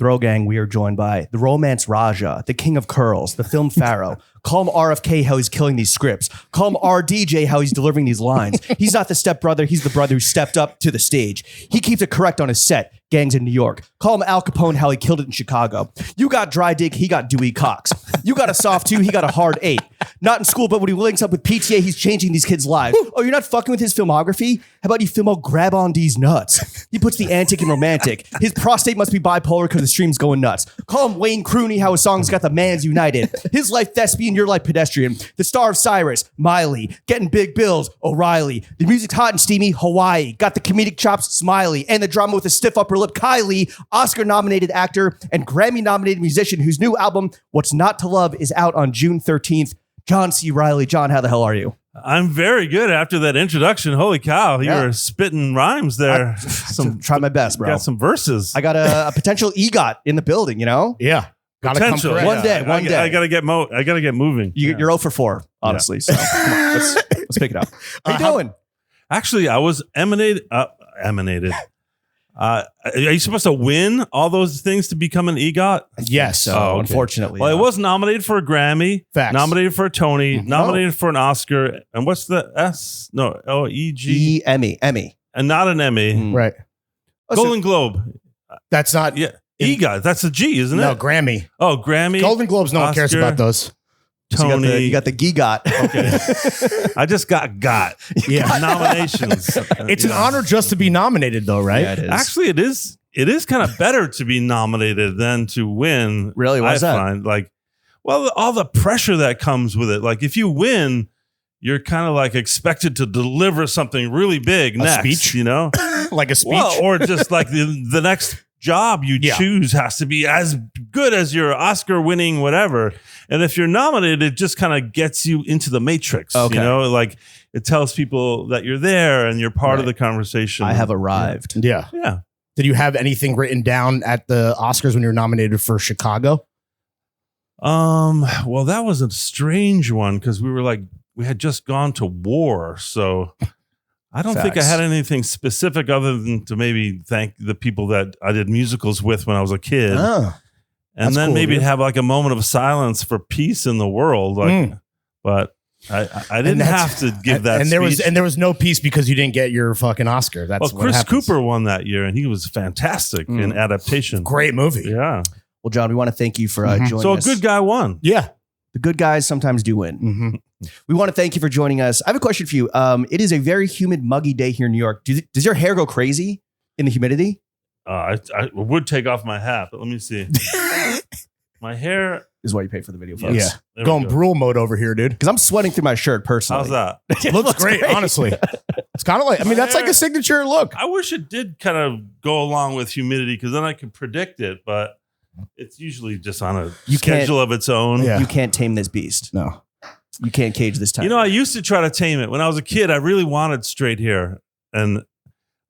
Throw Gang, we are joined by the Romance Raja, the King of Curls, the Film Pharaoh. Call him RFK, how he's killing these scripts. Call him RDJ, how he's delivering these lines. He's not the stepbrother. He's the brother who stepped up to the stage. He keeps it correct on his set. Gangs in New York. Call him Al Capone, how he killed it in Chicago. You got dry dig, he got Dewey Cox. You got a soft 2, he got a hard 8. Not in school, but when he links up with PTA, he's changing these kids' lives. Oh, you're not fucking with his filmography? How about you film out Grab on D's nuts? He puts the antic and romantic. His prostate must be bipolar because the stream's going nuts. Call him Wayne Crooney, how his songs got the mans united. His life thespian, your life pedestrian. The star of Cyrus, Miley. Getting big bills, O'Reilly. The music's hot and steamy, Hawaii. Got the comedic chops, Smiley. And the drama with a stiff upper lip, Kylie. Oscar-nominated actor and Grammy-nominated musician whose new album, What's Not to Love, is out on June 13th. John C. Reilly. John, how the hell are you? I'm very good after that introduction. Holy cow, you were spitting rhymes there. Try my best, bro. Got some verses. I got a potential EGOT in the building, you know? Yeah. Gotta potential. Come one day. I gotta get moving. You're 0 for 4, honestly. So come on, let's pick it up. How you doing? Actually, I was emanated. Are you supposed to win all those things to become an EGOT? Yes. So okay. Unfortunately. Well, it was nominated for a Grammy, Facts. nominated for a Tony, nominated for an Oscar, and what's the S? No, EG. Emmy. And not an Emmy. Right. Golden Globe. That's not. Yeah. EGOT. That's a G, isn't it? No, Grammy. Oh, Grammy. Golden Globes, no one cares about those. Tony. So you got the GEGOT. Okay. I just got Yeah. nominations. It's an honor just to be nominated, though, right? Yeah, it is. Actually, it is. It is kind of better to be nominated than to win. Really? Why is that? Find well, all the pressure that comes with it. Like if you win, you're kind of like expected to deliver something really big next. Speech? You know, Like a speech? well, or just like the next job you choose has to be as good as your Oscar winning whatever. And if you're nominated, it just kind of gets you into the matrix. Okay. You know, like it tells people that you're there and you're part of the conversation. I have arrived. Yeah. Yeah. Did you have anything written down at the Oscars when you were nominated for Chicago? Well, that was a strange one because we had just gone to war. So I don't think I had anything specific other than to maybe thank the people that I did musicals with when I was a kid. Oh, and then cool, maybe dude. have like a moment of silence for peace in the world. But I didn't have to give that and speech. there was no peace because you didn't get your fucking Oscar. That's well, what Chris happens. Cooper won that year and he was fantastic in adaptation. Great movie. Yeah. Well, John, we want to thank you for joining So a us. good guy won. Yeah. The good guys sometimes do win. Mm-hmm. We want to thank you for joining us. I have a question for you. It is a very humid, muggy day here in New York. Does your hair go crazy in the humidity? I would take off my hat, but let me see. My hair This is why you pay for the video, folks. Yeah. There we Going go. brule mode over here, dude. Because I'm sweating through my shirt personally. How's that? It Looks great, honestly. It's kind of like, that's like a signature look. I wish it did kind of go along with humidity because then I could predict it, but it's usually just on a schedule of its own. Yeah. You can't tame this beast. No. You can't cage this time. You know, I used to try to tame it. When I was a kid, I really wanted straight hair. And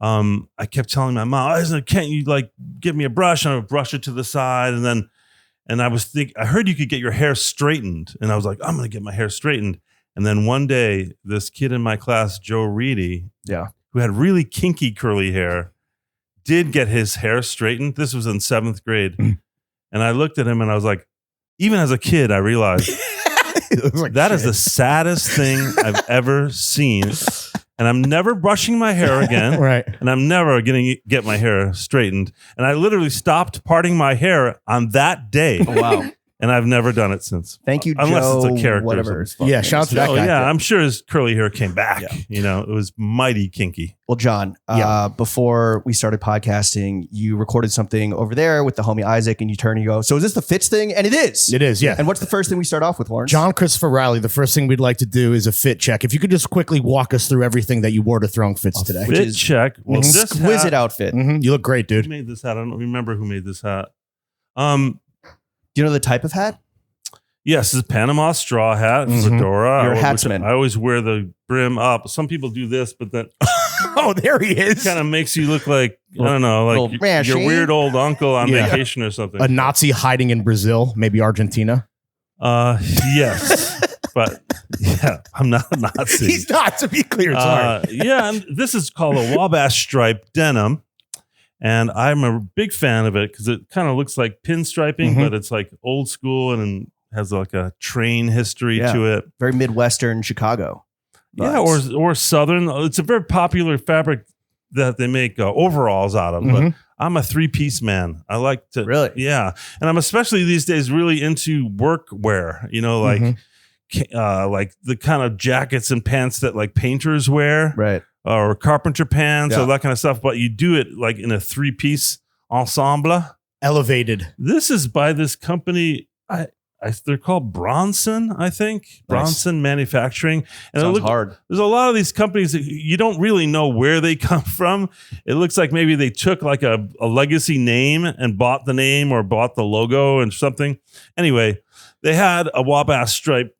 I kept telling my mom, can't you like give me a brush? And I would brush it to the side. And I was thinking, I heard you could get your hair straightened. And I was like, I'm going to get my hair straightened. And then one day, this kid in my class, Joe Reilly, who had really kinky curly hair, did get his hair straightened. This was in 7th grade. And I looked at him and I was like, even as a kid, I realized that is the saddest thing I've ever seen. And I'm never brushing my hair again. Right. And I'm never going to get my hair straightened. And I literally stopped parting my hair on that day. Oh, wow. And I've never done it since. Thank you, Unless Joe. it's a character. Whatever. Or something. Yeah, shout out to that guy. Yeah, I'm sure his curly hair came back. Yeah. You know, it was mighty kinky. Well, John, before we started podcasting, you recorded something over there with the homie Isaac, and you turn and you go, so is this the Fitz thing? And it is. It is, yeah. And what's the first thing we start off with, Lawrence? John Christopher Reilly, the first thing we'd like to do is a fit check. If you could just quickly walk us through everything that you wore to Throwing Fits today. Which Fit is check. Well, this exquisite hat, outfit. You look great, Who dude. made this hat? I don't remember who made this hat. Do you know the type of hat? Yes, it's a Panama straw hat, Mhm. fedora. You're a which hatsman. I always wear the brim up. Some people do this, but that Oh, there he is. kind of makes you look like, I don't know, Little like rashy. your weird old uncle on Yeah. vacation or something. A Nazi hiding in Brazil, maybe Argentina. Yes. But yeah, I'm not a Nazi. He's not, to be clear. Sorry. Yeah, and this is called a Wabash stripe denim. And I'm a big fan of it because it kind of looks like pinstriping, but it's like old school and has like a train history to it. Very Midwestern Chicago. Yeah, or Southern. It's a very popular fabric that they make overalls out of. But I'm a 3-piece man. I like to. Really? Yeah. And I'm especially these days really into workwear, you know, like the kind of jackets and pants that like painters wear. Right. Or carpenter pants or that kind of stuff. But you do it like in a 3-piece ensemble. Elevated. This is by this company. They're called Bronson, I think. Nice. Bronson Manufacturing. And sounds hard. There's a lot of these companies that you don't really know where they come from. It looks like maybe they took like a legacy name and bought the name or bought the logo and something. Anyway, they had a Wabash stripe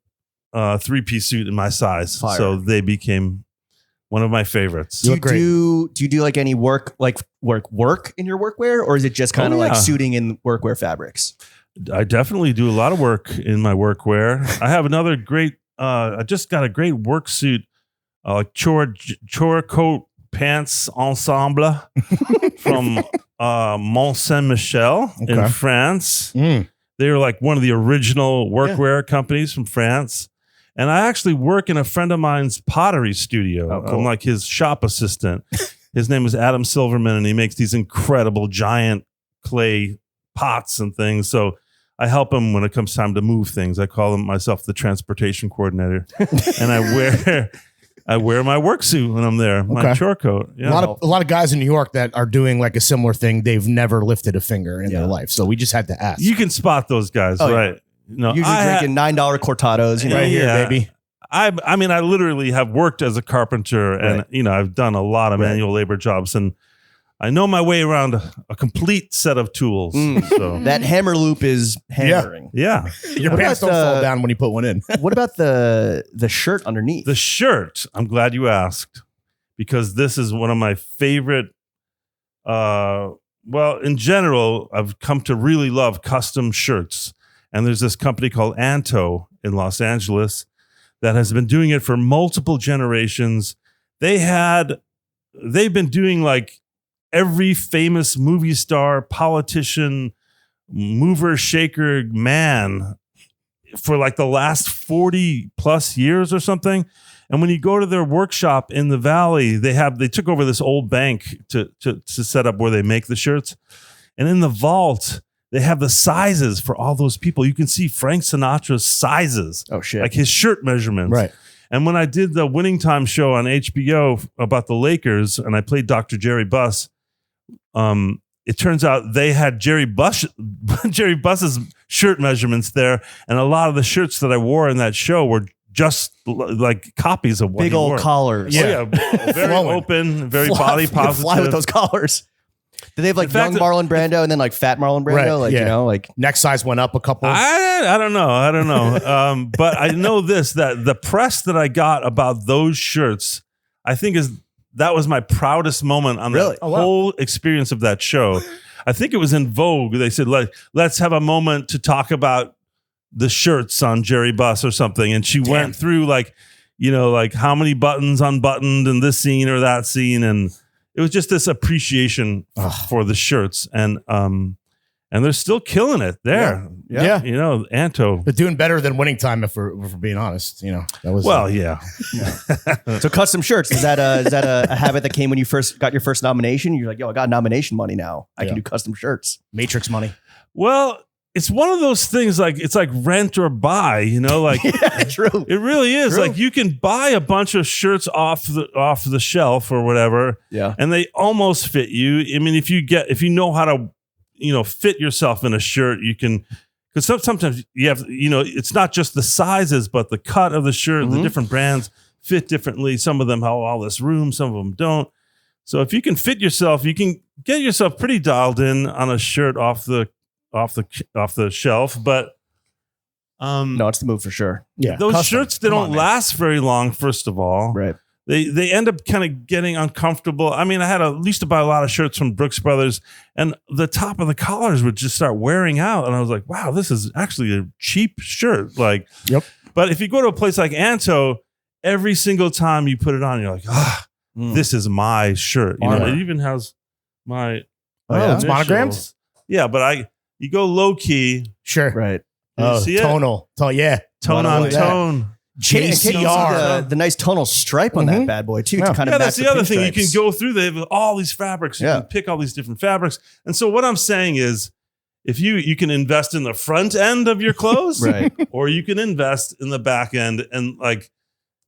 3-piece suit in my size. Fire. So they became one of my favorites. Do you do like any work in your workwear, or is it just kind of like suiting in workwear fabrics? I definitely do a lot of work in my workwear. I have another great, I just got a great work suit, like chore coat pants ensemble from Mont Saint-Michel in France. They were like one of the original workwear companies from France. And I actually work in a friend of mine's pottery studio. Oh, cool. I'm like his shop assistant. His name is Adam Silverman, and he makes these incredible giant clay pots and things. So I help him when it comes time to move things. I call myself the transportation coordinator, and I wear my work suit when I'm there, my chore coat. Yeah. A lot of guys in New York that are doing like a similar thing. They've never lifted a finger in their life, so we just had to ask. You can spot those guys, right? No, usually drinking $9 cortados, right here, baby. I mean, I literally have worked as a carpenter, and I've done a lot of manual labor jobs, and I know my way around a complete set of tools. So that hammer loop is hammering. Yeah. Your pants don't fall down when you put one in. What about the shirt underneath? The shirt. I'm glad you asked, because this is one of my favorite. Well, in general, I've come to really love custom shirts. And there's this company called Anto in Los Angeles that has been doing it for multiple generations. They've been doing like every famous movie star, politician, mover, shaker, man for like the last 40 plus years or something. And when you go to their workshop in the Valley, they took over this old bank to set up where they make the shirts. And in the vault, they have the sizes for all those people. You can see Frank Sinatra's sizes. Oh, shit. Like his shirt measurements. Right. And when I did the Winning Time show on HBO about the Lakers, and I played Dr. Jerry Buss, it turns out they had Jerry Buss's shirt measurements there. And a lot of the shirts that I wore in that show were just like copies of what big he old wore. collars. Yeah. Very open, very body positive. Fly with those collars. Do they have like young Marlon Brando and then like fat Marlon Brando? Like, you know, like neck size went up a couple. I don't know. But I know this, that the press that I got about those shirts, I think that was my proudest moment on the whole experience of that show. I think it was in Vogue. They said, let's have a moment to talk about the shirts on Jerry Buss or something. And she went through like how many buttons unbuttoned in this scene or that scene. And it was just this appreciation for the shirts, and they're still killing it there. Yeah. You know, Anto. They're doing better than Winning Time, if we're being honest. You know, that was yeah. So custom shirts, is that a habit that came when you first got your first nomination? You're like, yo, I got nomination money now. I can do custom shirts. Matrix money. Well, it's one of those things, like it's like rent or buy, you know, like true. It really is. True. Like you can buy a bunch of shirts off the shelf or whatever. Yeah. And they almost fit you. I mean, if you know how to, fit yourself in a shirt, you can, because sometimes you have, it's not just the sizes, but the cut of the shirt, the different brands fit differently. Some of them have all this room, some of them don't. So if you can fit yourself, you can get yourself pretty dialed in on a shirt off the shelf, but no, it's the move for sure. Yeah, those custom shirts, they don't last very long. First of all, right? They end up kind of getting uncomfortable. I mean, I had used to buy a lot of shirts from Brooks Brothers, and the top of the collars would just start wearing out, and I was like, wow, this is actually a cheap shirt. Like, yep. But if you go to a place like Anto, every single time you put it on, you're like, this is my shirt. You know, it even has my Oh, yeah? It's monogrammed? Initials. Yeah, but you go low key. Sure. Right. You see it? Tonal. Yeah. Tone on tone. JCR. The nice tonal stripe on that bad boy too. To kind of that's the other thing. You can pinstripes. go through. They have all these fabrics. You can pick all these different fabrics. And so what I'm saying is, if you can invest in the front end of your clothes, Right. or you can invest in the back end and like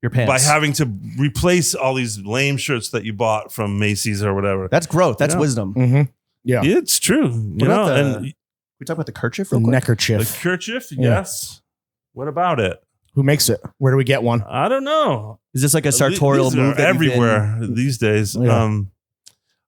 your pants by having to replace all these lame shirts that you bought from Macy's or whatever. That's growth. That's wisdom. Mm-hmm. Yeah. It's true. You know, and we talk about the kerchief The real quick? neckerchief. the kerchief, Yeah. yes. What about it? Who makes it? Where do we get one? I don't know. Is this like a sartorial These are move that you've been- everywhere these days. Yeah.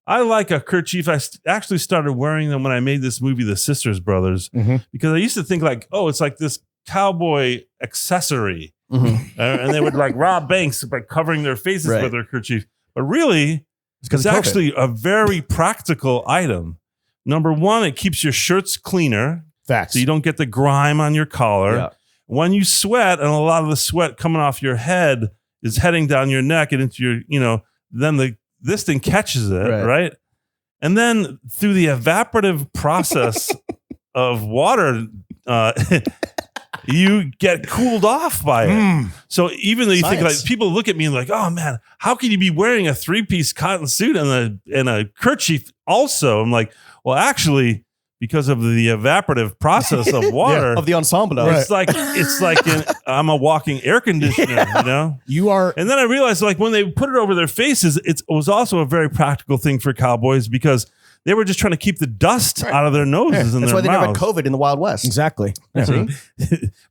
I like a kerchief. I actually started wearing them when I made this movie, The Sisters Brothers, because I used to think like, oh, it's like this cowboy accessory. And they would like rob banks by covering their faces with their kerchief. But really, it's actually a very practical item. Number one, it keeps your shirts cleaner. Facts. So you don't get the grime on your collar. Yeah. When you sweat, and a lot of the sweat coming off your head is heading down your neck and into your, then this thing catches it, right? And then through the evaporative process of water, you get cooled off by it. So even though you think like people look at me and like, oh man, how can you be wearing a 3-piece cotton suit and a kerchief also? I'm like, well, actually, because of the evaporative process of water of the ensemble. it's like I'm a walking air conditioner, you know? You are. And then I realized like when they put it over their faces, it was also a very practical thing for cowboys because they were just trying to keep the dust out of their noses and That's their why they never had mouths. COVID in the Wild West. Exactly.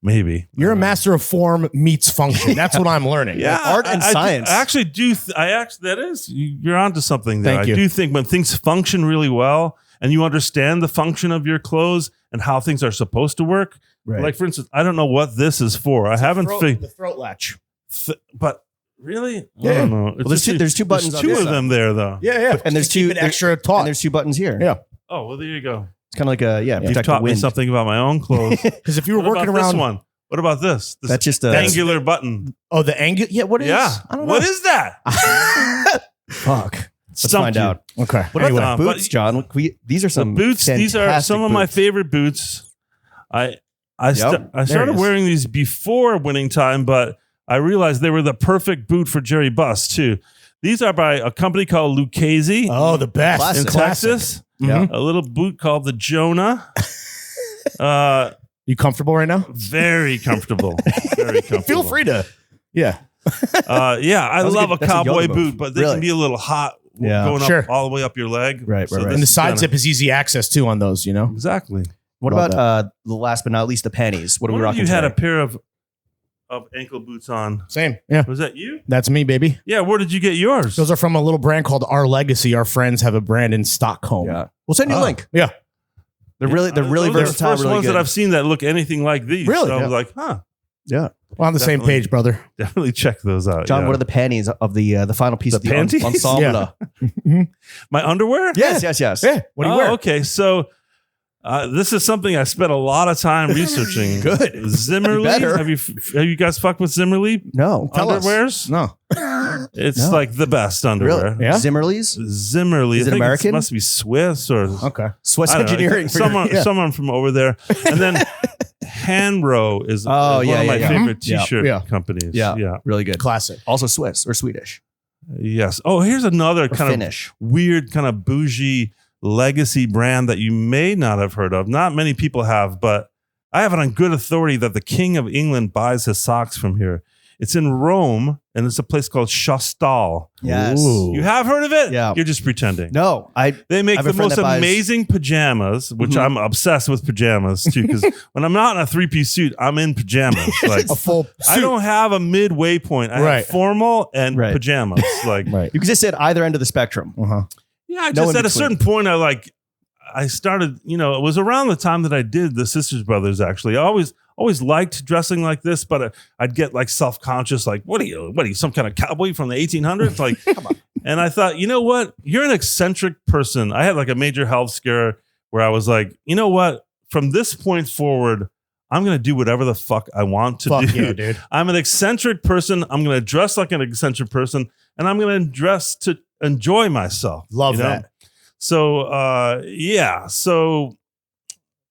Maybe. You're a master of form meets function. That's what I'm learning. Yeah. Art and science. I actually do. That is, you're onto something there. Thank you. I do think when things function really well and you understand the function of your clothes and how things are supposed to work. Right. Like, for instance, I don't know what this is for. I haven't figured. The throat latch. But really? Yeah. I don't know. Well, there's two buttons on two this of side. them there, though. Yeah. And there's Keep two it extra taut. And there's two buttons here. Yeah. Oh, well, there you go. It's kind of like a You've protect taught the me wind. something about my own clothes. Because if you were What working about around this one? What about this? This That's just a angular button. Oh, the angle. Yeah. What is? Yeah. I don't know. What is that? Fuck. Let's Stumped find you. out. Okay. What about Anyway. the boots, John? These are some The boots. These are fantastic some of my boots. favorite boots. I There started it is. wearing these before winning time, but I realized they were the perfect boot for Jerry Buss too. These are by a company called Lucchese Oh, the best. Classic. in Texas. Yeah. A little boot called the Jonah. You comfortable right now? Very comfortable. Very comfortable. Feel free to. Yeah. I was a love good- a that's a cowboy yoga move. boot, but they Really? can be a little hot going Sure. up all the way up your leg. Right. this And the is side kinda- zip is easy access too on those, you know? Exactly. What Love about the last but not least, the panties? What are we One of rocking you had a today? pair of ankle boots on. Same. Yeah. Was that you? That's me, baby. Yeah. Where did you get yours? Those are from a little brand called Our Legacy. Our friends have a brand in Stockholm. Yeah. We'll send you a link. Yeah. They're really Those are versatile, the first really ones good. that I've seen that look anything like these. Really? So I Yeah. was like, huh. Yeah. We're on the same Definitely. page, brother. Definitely check those out. John, yeah. what are the panties of the final piece The of the panties? ensemble? My underwear? Yes. Yeah. What do you wear? Okay. So this is something I spent a lot of time researching. Good. Zimmerly. You better. Have you guys fucked with Zimmerly No. Tell us. underwears? No. It's No. like the best underwear. Yeah? Zimmerly's? Zimmerly. Is I it think American? Must be Swiss or Okay. Swiss I don't know. engineering. Someone from over there. And then Hanro is Oh, one yeah, of my yeah. favorite Yeah. t-shirt Yeah. companies. Yeah. Really good. Classic. Also Swiss or Swedish Yes. Oh, here's another or kind Finnish. of weird, kind of bougie legacy brand that you may not have heard of. Not many people have, but I have it on good authority that the King of England buys his socks from here. It's in Rome, and it's a place called Shostal. Yes. Ooh. You have heard of it? Yeah. You're just pretending. No, They make I have a the friend most that buys- amazing pajamas, which Mhm. I'm obsessed with pajamas too. Because when I'm not in a 3-piece suit, I'm in pajamas. Like A full suit. I don't have a midway point. I Right. have formal and Right. pajamas. Like Right. you exist at either end of the spectrum. Uh-huh. yeah, I No just in at a between. certain point, I started. It was around the time that I did the Sisters Brothers. Actually, I always liked dressing like this, but I'd get like self-conscious, like, what are you, some kind of cowboy from the 1800s? Like, come on. And I thought, you know what? You're an eccentric person. I had like a major health scare where I was like, you know what? From this point forward, I'm going to do whatever the fuck I want to Fuck do. yeah, dude. I'm an eccentric person. I'm going to dress like an eccentric person, and I'm going to dress to enjoy myself. Love you know? that. So so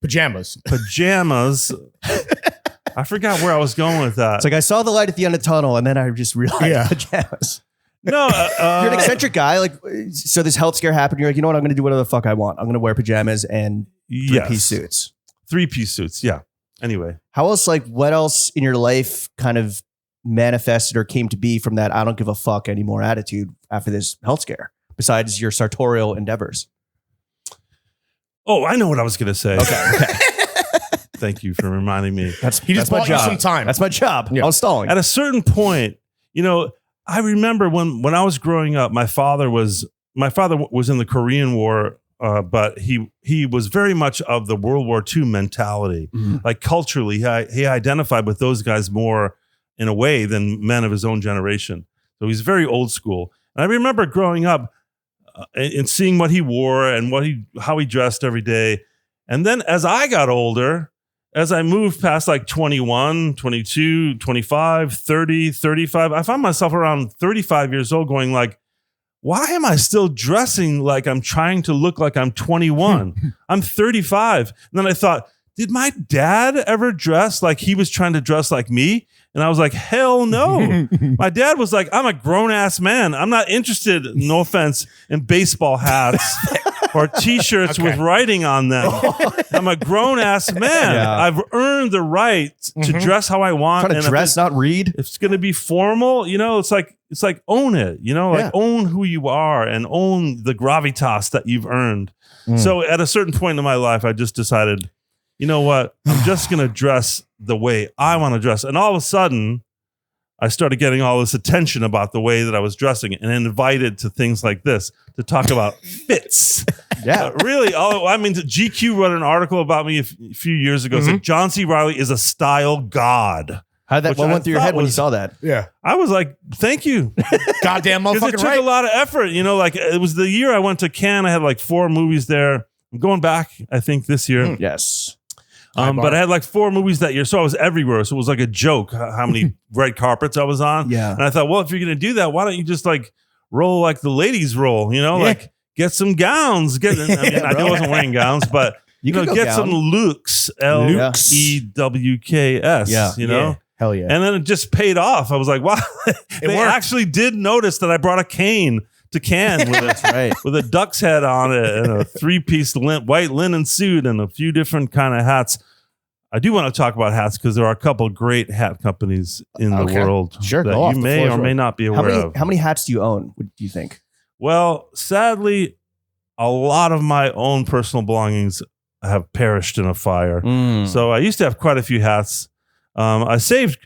Pajamas. I forgot where I was going with that. It's like I saw the light at the end of the tunnel, and then I just realized pajamas. No, You're an eccentric guy. Like, so this health scare happened. You're like, you know what? I'm going to do whatever the fuck I want. I'm going to wear pajamas and three-piece suits. 3-piece suits. Yeah. Anyway, how else? Like, what else in your life kind of manifested or came to be from that I don't give a fuck anymore attitude after this health scare? Besides your sartorial endeavors. Oh, I know what I was going to say. Okay. Thank you for reminding me. He just bought you some time. That's my job. Yeah. I was stalling. At a certain point, I remember when I was growing up, my father was in the Korean War, but he was very much of the World War II mentality. Mm-hmm. Like culturally, he identified with those guys more in a way than men of his own generation. So he's very old school. And I remember growing up and seeing what he wore and how he dressed every day. And then as I got older, as I moved past like 21, 22, 25, 30, 35, I found myself around 35 years old going like, why am I still dressing like I'm trying to look like I'm 21? I'm 35. And then I thought, did my dad ever dress like he was trying to dress like me? And I was like, hell no. My dad was like, I'm a grown ass man. I'm not interested, no offense, in baseball hats or t-shirts with writing on them. I'm a grown ass man. Yeah. I've earned the right to dress how I want. Trying to dress, not read. If it's going to be formal, it's like own it, like own who you are and own the gravitas that you've earned. So at a certain point in my life, I just decided, you know what? I'm just going to dress the way I want to dress. And all of a sudden, I started getting all this attention about the way that I was dressing and invited to things like this to talk about fits. Yeah. Really, GQ wrote an article about me a few years ago. It's like, John C. Reilly is a style god. What went through your head when you saw that? Yeah. I was like, thank you. Goddamn motherfucking right. It took a lot of effort. Like it was the year I went to Cannes. I had like 4 movies there. I'm going back, I think, this year. Yes. But I had like 4 movies that year, so I was everywhere. So it was like a joke how many red carpets I was on. Yeah. And I thought, well, if you're going to do that, why don't you just like roll like the ladies roll, like get some gowns. I knew I wasn't wearing gowns, but you get some looks, LEWKS, Yeah. Hell yeah. And then it just paid off. I was like, wow, they actually did notice that I brought a cane to Cannes with a duck's head on it and a 3-piece white linen suit and a few different kind of hats. I do want to talk about hats because there are a couple great hat companies in the world that you may or may not be aware of. How many hats do you own, do you think? Well, sadly, a lot of my own personal belongings have perished in a fire. So I used to have quite a few hats. I've saved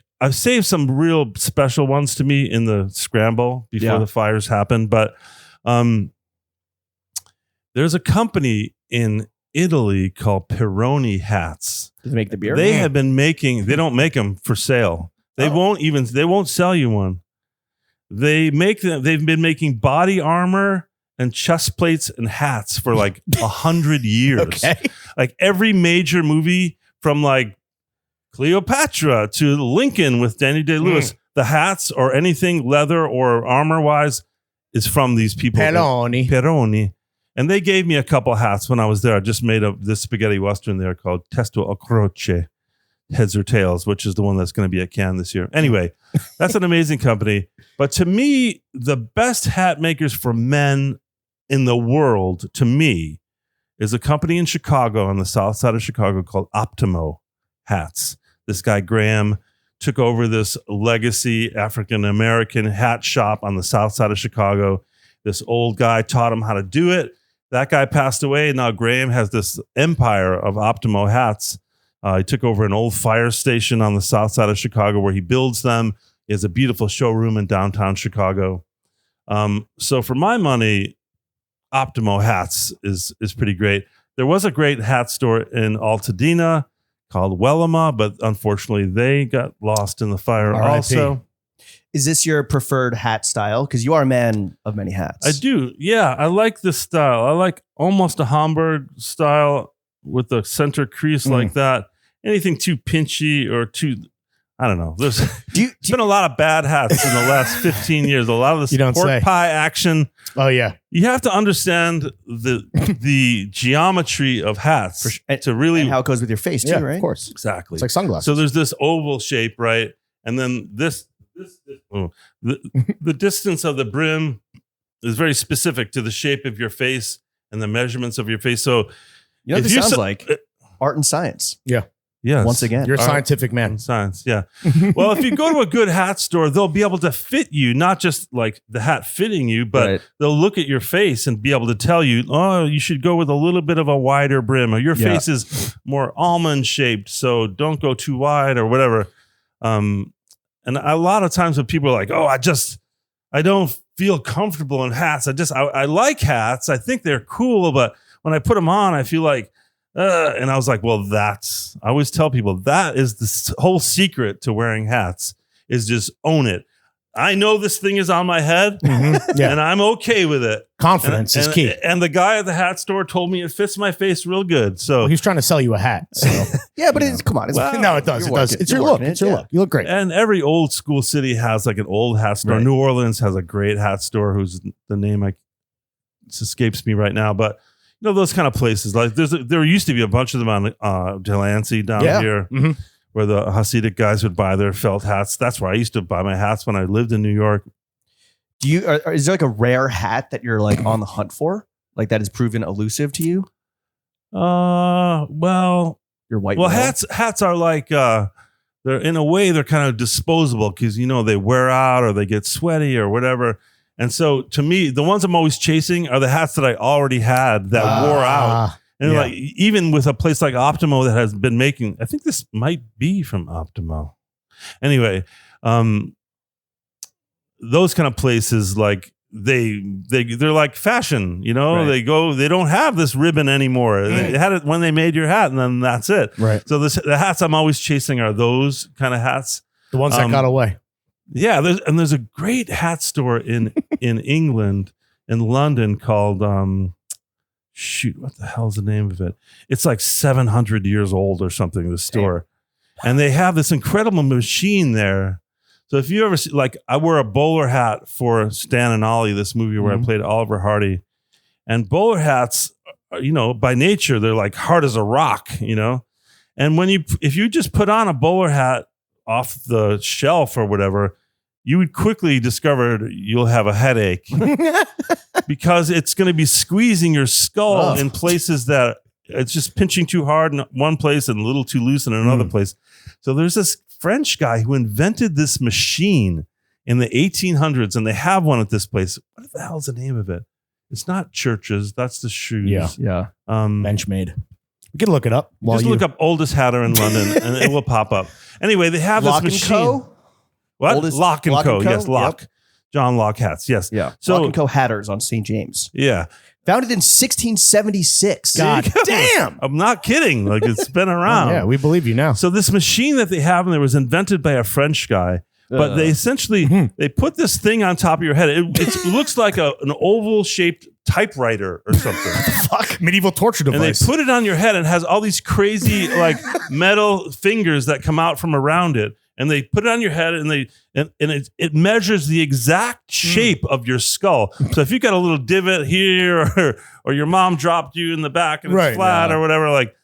some real special ones to me in the scramble before the fires happened. But there's a company in Italy called Peroni hats. Does it make the beer? They have been making. They don't make them for sale. They won't sell you one. They make them. They've been making body armor and chest plates and hats for like 100 years. Okay. Like every major movie from like Cleopatra to Lincoln with Danny Day-Lewis, the hats or anything leather or armor wise is from these people. Peroni. And they gave me a couple hats when I was there. I just made this spaghetti western there called Testo o Croce, Heads or Tails, which is the one that's going to be at Cannes this year. Anyway, that's an amazing company. But to me, the best hat makers for men in the world, to me, is a company in Chicago, on the south side of Chicago, called Optimo Hats. This guy, Graham, took over this legacy African-American hat shop on the south side of Chicago. This old guy taught him how to do it. That guy passed away. And now Graham has this empire of Optimo hats. He took over an old fire station on the south side of Chicago where he builds them. He has a beautiful showroom in downtown Chicago. So for my money, Optimo hats is pretty great. There was a great hat store in Altadena called Wellama, but unfortunately they got lost in the fire also. Is this your preferred hat style? Because you are a man of many hats. I do. Yeah, I like this style. I like almost a Homburg style with the center crease like that. Anything too pinchy or too... I don't know. There's Do you, been a lot of bad hats in the last 15 years. A lot of this You don't pork say. pie action. Oh yeah. You have to understand the geometry of hats to really and how it goes with your face too, Yeah, right? of course. exactly. It's like sunglasses. So there's this oval shape, right? And then the distance of the brim is very specific to the shape of your face and the measurements of your face. So You know what if this you sounds sa- like? Art and science. yes, Once again. You're a Art scientific man. and science. Yeah. Well, if you go to a good hat store, they'll be able to fit you, not just like the hat fitting you, but Right. they'll look at your face and be able to tell you, oh, you should go with a little bit of a wider brim, or your Yeah. face is more almond shaped, so don't go too wide or whatever. And a lot of times when people are like, oh, I don't feel comfortable in hats. I like hats. I think they're cool, but when I put them on, I feel like, and I was like, well, I always tell people that is the whole secret to wearing hats is just own it. I know this thing is on my head Yeah. and I'm okay with it. Confidence is key. And the guy at the hat store told me it fits my face real good. So, Well, he's trying to sell you a hat. So. Yeah, but it's come on. It's, No, it does. You're It does. working- It's you're your look. working it, It's your yeah. look. You look great. and every old school city has like an old hat store. Right. New Orleans has a great hat store whose the name it escapes me right now, but you know, those kind of places, like there used to be a bunch of them on Delancey down Yeah. here Mhm. where the Hasidic guys would buy their felt hats. That's where I used to buy my hats when I lived in New York. Do you? Is there like a rare hat that you're like on the hunt for, like that has proven elusive to you? Well, Your white. well, whale? hats are like they're in a way they're kind of disposable because you know they wear out or they get sweaty or whatever. And so to me, the ones I'm always chasing are the hats that I already had that wore out. And yeah. like even with a place like Optimo that has been making, I think this might be from Optimo. Anyway, those kind of places like they're like fashion, you know. Right. They don't have this ribbon anymore. They had it when they made your hat, and then that's it. Right. So the hats I'm always chasing are those kind of hats. The ones that got away. Yeah, there's a great hat store in England, in London, called what the hell's the name of it? It's like 700 years old or something. The store, and they have this incredible machine there. So if you ever see, like, I wore a bowler hat for Stan and Ollie, this movie where I played Oliver Hardy, and bowler hats, you know, by nature they're like hard as a rock, you know, and if you just put on a bowler hat off the shelf or whatever, you would quickly discover you'll have a headache because it's going to be squeezing your skull in places that it's just pinching too hard in one place and a little too loose in another place. So there's this French guy who invented this machine in the 1800s, and they have one at this place. What the hell's the name of it? It's not Churches. That's the shoes. Yeah. Yeah. Benchmade. We can look it up. Just look up oldest hatter in London, and it will pop up. Anyway, they have Lock this and machine. Co? What? Oldest- Lock and Lock Co. and Co? Yes, Lock. Yep. John Lock hats. Yes. Yeah. So- Lock and Co. Hatters on St. James. Yeah. Founded in 1676. God damn. I'm not kidding. Like, it's been around. Yeah, we believe you now. So this machine that they have in there was invented by a French guy, but they essentially they put this thing on top of your head. It looks like an oval shaped typewriter or something. Fuck. Medieval torture And they device. put it on your head and it has all these crazy like metal fingers that come out from around it. And they put it on your head and it measures the exact shape of your skull. So if you got a little divot here or your mom dropped you in the back and it's flat or whatever, like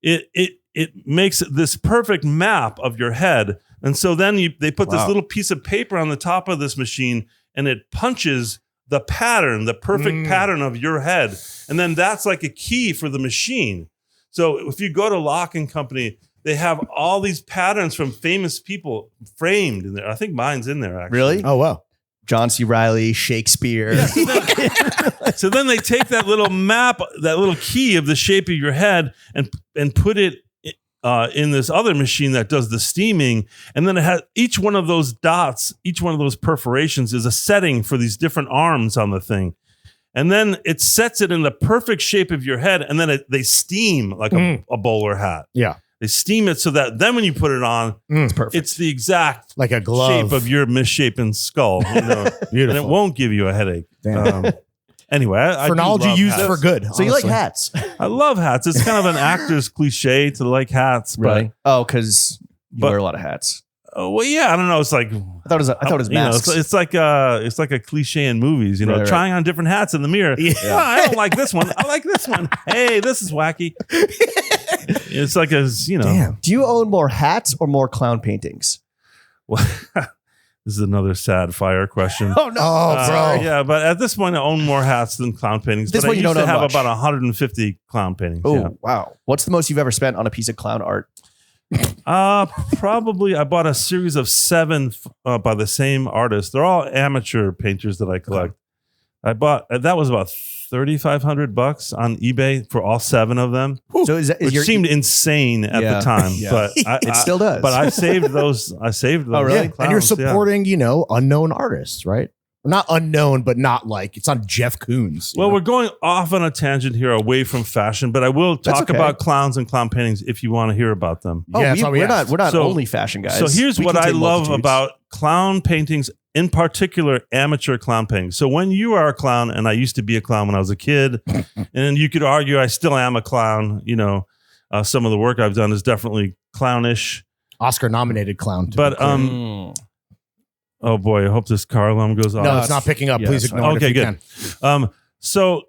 it makes this perfect map of your head. And so then they put this little piece of paper on the top of this machine and it punches the pattern, the perfect pattern of your head. And then that's like a key for the machine. So if you go to Lock and Company, they have all these patterns from famous people framed in there. I think mine's in there, actually. Really? Oh, wow. John C. Reilly, Shakespeare. So then they take that little map, that little key of the shape of your head and put it in this other machine that does the steaming. And then it has each one of those dots, each one of those perforations is a setting for these different arms on the thing. And then it sets it in the perfect shape of your head. And then they steam like a bowler hat. Yeah. They steam it so that then when you put it on, It's perfect. it's the exact Like a glove. shape of your misshapen skull. You know? Beautiful. And it won't give you a headache. Damn. Anyway, I For do knowledge you love use hats. for good. So you like honestly. hats, I love hats. It's kind of an actor's cliche to like hats, but really? Oh, because you but- wear a lot of hats. Oh, well, yeah, I don't know. It's like I thought it was you know, masks. it's like a cliche in movies. You know, Right. trying on different hats in the mirror. Yeah. Oh, I don't like this one. I like this one. Hey, this is wacky. It's like Damn. Do you own more hats or more clown paintings? Well, this is another sad fire question. Oh no! Oh, bro. Yeah, but at this point, I own more hats than clown paintings. This But I one you used don't to own have much. about 150 clown paintings. Oh Yeah. wow! What's the most you've ever spent on a piece of clown art? Probably I bought a series of 7 by the same artist. They're all amateur painters that I collect. I bought that was about $3,500 on eBay for all 7 of them, So is which seemed insane at Yeah. the time, Yeah. but It still does. But I saved those. I saved those. Oh, really? And you're clowns, yeah. supporting, unknown artists, right? Not unknown, but not like it's not Jeff Koons. Well, we're going off on a tangent here away from fashion, but I will That's talk okay. about clowns and clown paintings if you want to hear about them. Oh, Yeah, that's why we asked. we're not So- only fashion guys. So here's We what I contain love multitudes. about clown paintings, in particular amateur clown paintings. So when you are a clown, and I used to be a clown when I was a kid, and you could argue I still am a clown. Some of the work I've done is definitely clownish. Oscar nominated clown. But oh boy, I hope this car alarm goes off. no, it's not picking up. Yeah, Please it's fine. ignore it. Okay, if you good. can. So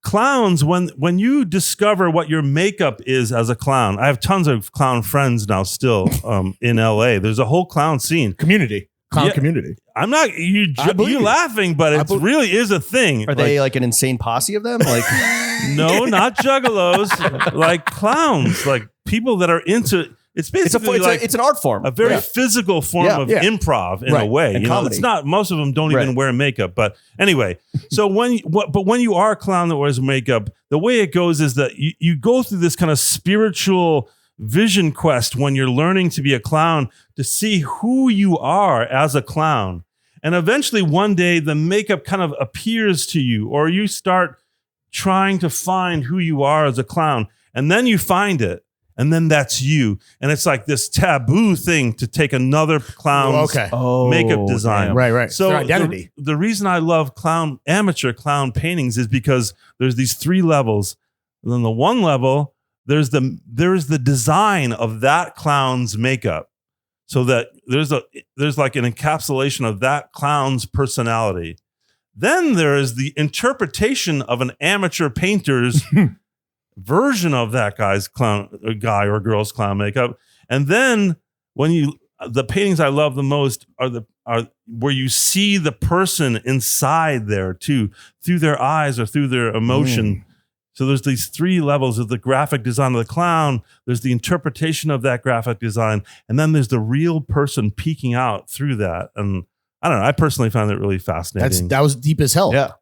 clowns, when you discover what your makeup is as a clown, I have tons of clown friends now still in LA. There's a whole clown scene. Clown Yeah. community. I'm not you I believe you you. laughing, but it really is a thing. Are they like an insane posse of them? Like No, not juggalos, like clowns, like people that are into. It's basically it's an art form. a very Yeah. physical form Yeah. of Yeah. improv in a Right. way. And You know, comedy. it's not. Most of them don't even Right. wear makeup. But anyway, so when you are a clown that wears makeup, the way it goes is that you go through this kind of spiritual vision quest when you're learning to be a clown to see who you are as a clown. And eventually one day the makeup kind of appears to you, or you start trying to find who you are as a clown. And then you find it. And then that's you. And it's like this taboo thing to take another clown's makeup design. Right. So Their identity. The reason I love amateur clown paintings is because there's these 3 levels. And then the one level, there's the design of that clown's makeup. So that there's like an encapsulation of that clown's personality. Then there is the interpretation of an amateur painter's version of that guy or girl's clown makeup. And then the paintings I love the most are where you see the person inside there too, through their eyes or through their emotion. So there's these 3 levels of the graphic design of the clown. There's the interpretation of that graphic design. And then there's the real person peeking out through that. And I don't know. I personally found it really fascinating. That was deep as hell. Yeah.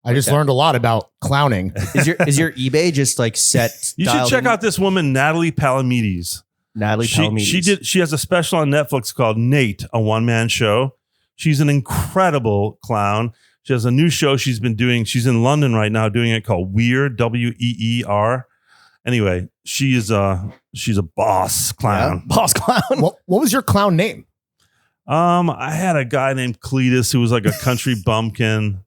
I just learned a lot about clowning. Is your eBay just like set? You should dialed check in? out this woman, Natalie Palamides. Natalie Palamides. She has a special on Netflix called Nate, a one-man show. She's an incredible clown. She has a new show she's been doing. She's in London right now doing it called Weir, WEER. Anyway, she's a boss clown. Yeah. Boss clown. What was your clown name? I had a guy named Cletus who was like a country bumpkin.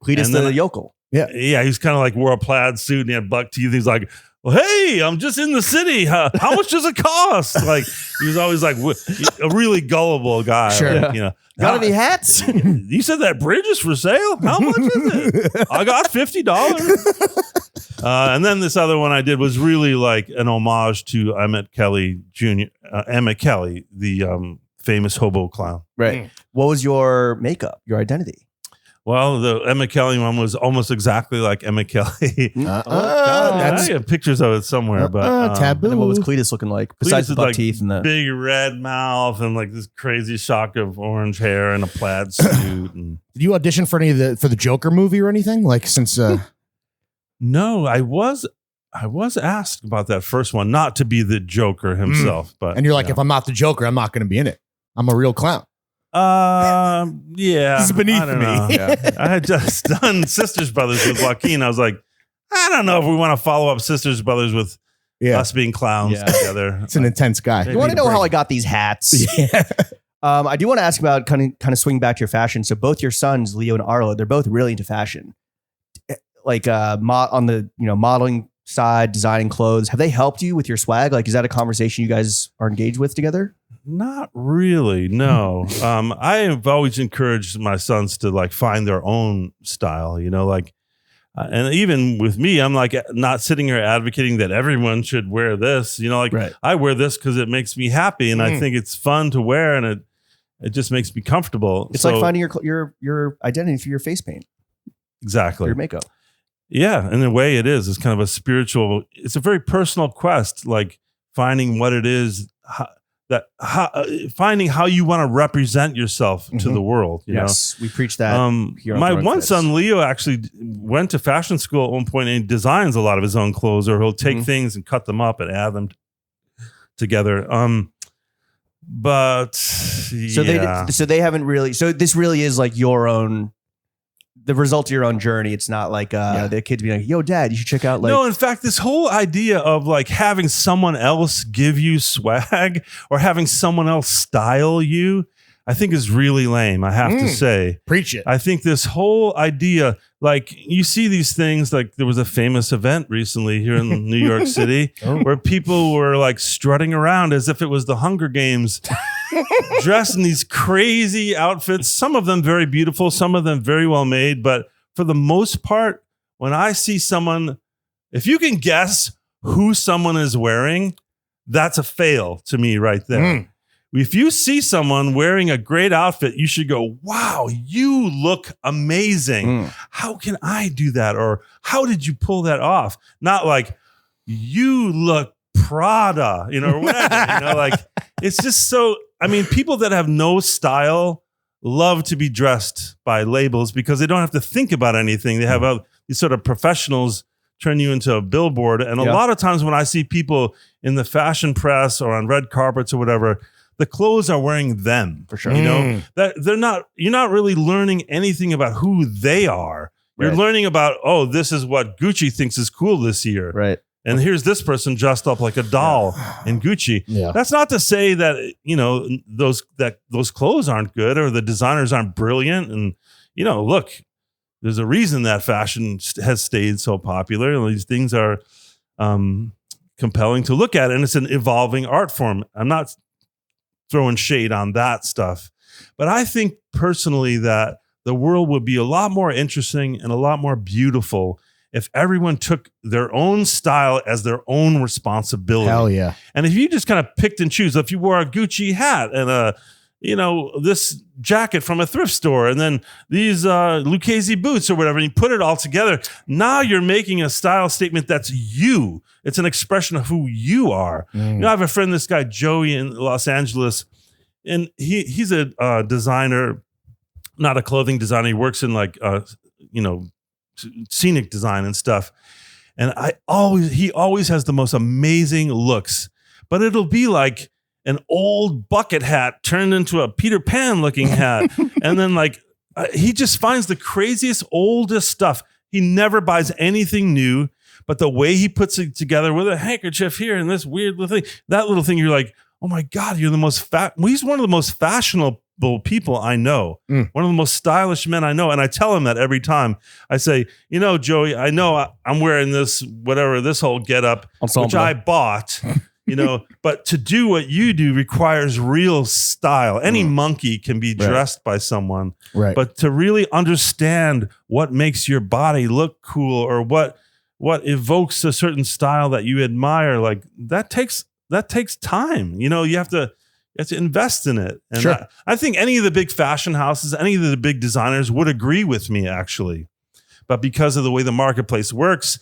Cletus And then the yokel. Yeah, he's kind of like wore a plaid suit and he had buck teeth. He's like, well, hey, I'm just in the city. How much does it cost? Like he was always like a really gullible guy. Sure. Like, you know, Got any hats? You said that bridge is for sale? How much is it? I got $50. And then this other one I did was really like an homage to Emmett Kelly Jr., Emmett Kelly, the famous hobo clown. Right. What was your makeup? Your identity? Well, the Emmett Kelly one was almost exactly like Emmett Kelly. That's I have pictures of it somewhere, but taboo. And then what was Cletus looking like? Besides Cletus the is buck like teeth and the big red mouth and like this crazy shock of orange hair and a plaid suit. And Did you audition for for the Joker movie or anything? Like since no, I was asked about that first one, not to be the Joker himself, but and you're like, no. if I'm not the Joker, I'm not going to be in it. I'm a real clown. Yeah, This is beneath I don't me. know. Yeah. I had just done Sisters Brothers with Joaquin. I was like, I don't know if we want to follow up Sisters Brothers with Yeah, us being clowns Yeah. together. it's an intense guy. You want to know how I got these hats? Yeah. I do want to ask about kind of swing back to your fashion. So both your sons, Leo and Arlo, they're both really into fashion. Like on the modeling side, designing clothes. Have they helped you with your swag? Like, is that a conversation you guys are engaged with together? Not really, no. I have always encouraged my sons to like find their own style, like, and even with me, I'm like not sitting here advocating that everyone should wear this, like Right. I wear this because it makes me happy and I think it's fun to wear and it just makes me comfortable. It's like finding your identity through your face paint, exactly, your makeup. Yeah, in a way it is. It's kind of a spiritual. It's a very personal quest, like finding what it is. Finding how you want to represent yourself to the world. You know? We preach that. Here on My Drunk one Fits. son, Leo, actually went to fashion school at one point and he designs a lot of his own clothes, or he'll take things and cut them up and add them together. But so they haven't really. So this really is like your own. The result of your own journey. It's not like the kids being like, "Yo, Dad, you should check out." Like, no, in fact, this whole idea of like having someone else give you swag or having someone else style you, I think is really lame. I have to say, preach it. I think this whole idea, like you see these things, like there was a famous event recently here in New York City where people were like strutting around as if it was the Hunger Games. Dressed in these crazy outfits, some of them very beautiful, some of them very well made. But for the most part, when I see someone, if you can guess who someone is wearing, that's a fail to me right there. If you see someone wearing a great outfit, you should go, wow, you look amazing. How can I do that? Or how did you pull that off? Not like, you look Prada, or whatever, like it's just so, I mean, people that have no style love to be dressed by labels because they don't have to think about anything. They have these sort of professionals turn you into a billboard. And a lot of times when I see people in the fashion press or on red carpets or whatever, the clothes are wearing them for sure. That you're not really learning anything about who they are. You're learning about, this is what Gucci thinks is cool this year. Right. And here's this person dressed up like a doll in Gucci. Yeah. That's not to say that, those clothes aren't good or the designers aren't brilliant. And, look, there's a reason that fashion has stayed so popular. And these things are compelling to look at. And it's an evolving art form. I'm not throwing shade on that stuff. But I think personally that the world would be a lot more interesting and a lot more beautiful if everyone took their own style as their own responsibility. Hell yeah. And if you just kind of picked and choose, if you wore a Gucci hat and this jacket from a thrift store and then these Lucchese boots or whatever, and you put it all together, now you're making a style statement that's you. It's an expression of who you are. I have a friend, this guy Joey in Los Angeles, and he's a designer, not a clothing designer. He works in like scenic design and stuff. And he always has the most amazing looks, but it'll be like an old bucket hat turned into a Peter Pan looking hat. And then like, he just finds the craziest, oldest stuff. He never buys anything new, but the way he puts it together with a handkerchief here and this weird little thing, that little thing, you're like, oh my God, you're the most he's one of the most fashionable people I know, one of the most stylish men I know. And I tell him that every time. I say, Joey, I know I'm wearing this, whatever, this whole getup, which I bought, but to do what you do requires real style. Any monkey can be dressed by someone, but to really understand what makes your body look cool or what evokes a certain style that you admire, like that takes time. You have to invest in it. And I think any of the big fashion houses, any of the big designers would agree with me, actually. But because of the way the marketplace works,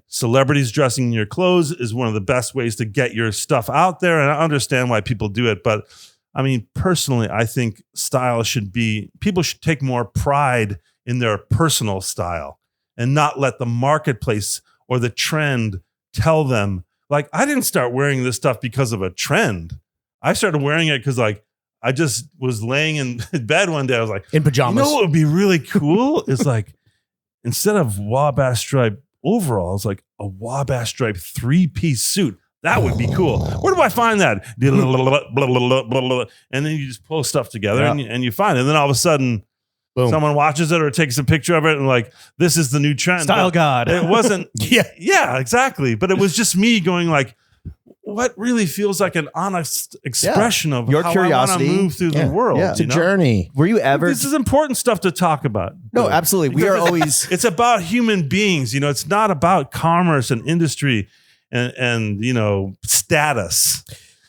celebrities dressing in your clothes is one of the best ways to get your stuff out there. And I understand why people do it. But I mean, personally, I think people should take more pride in their personal style and not let the marketplace or the trend tell them. Like, I didn't start wearing this stuff because of a trend. I started wearing it because like I just was laying in bed one day. I was like, in pajamas. What would be really cool is like, instead of Wabash stripe overalls, like a Wabash stripe 3-piece suit. That would be cool. Where do I find that? And then you just pull stuff together and you find it. And then all of a sudden, someone watches it or takes a picture of it and like, this is the new trend. Style God. It wasn't. Yeah, exactly. But it was just me going like, what really feels like an honest expression of Your how curiosity. I want to move through the world. Yeah. It's a journey. Were you ever? This is important stuff to talk about. No, absolutely. We are always. It's about human beings. It's not about commerce and industry and status.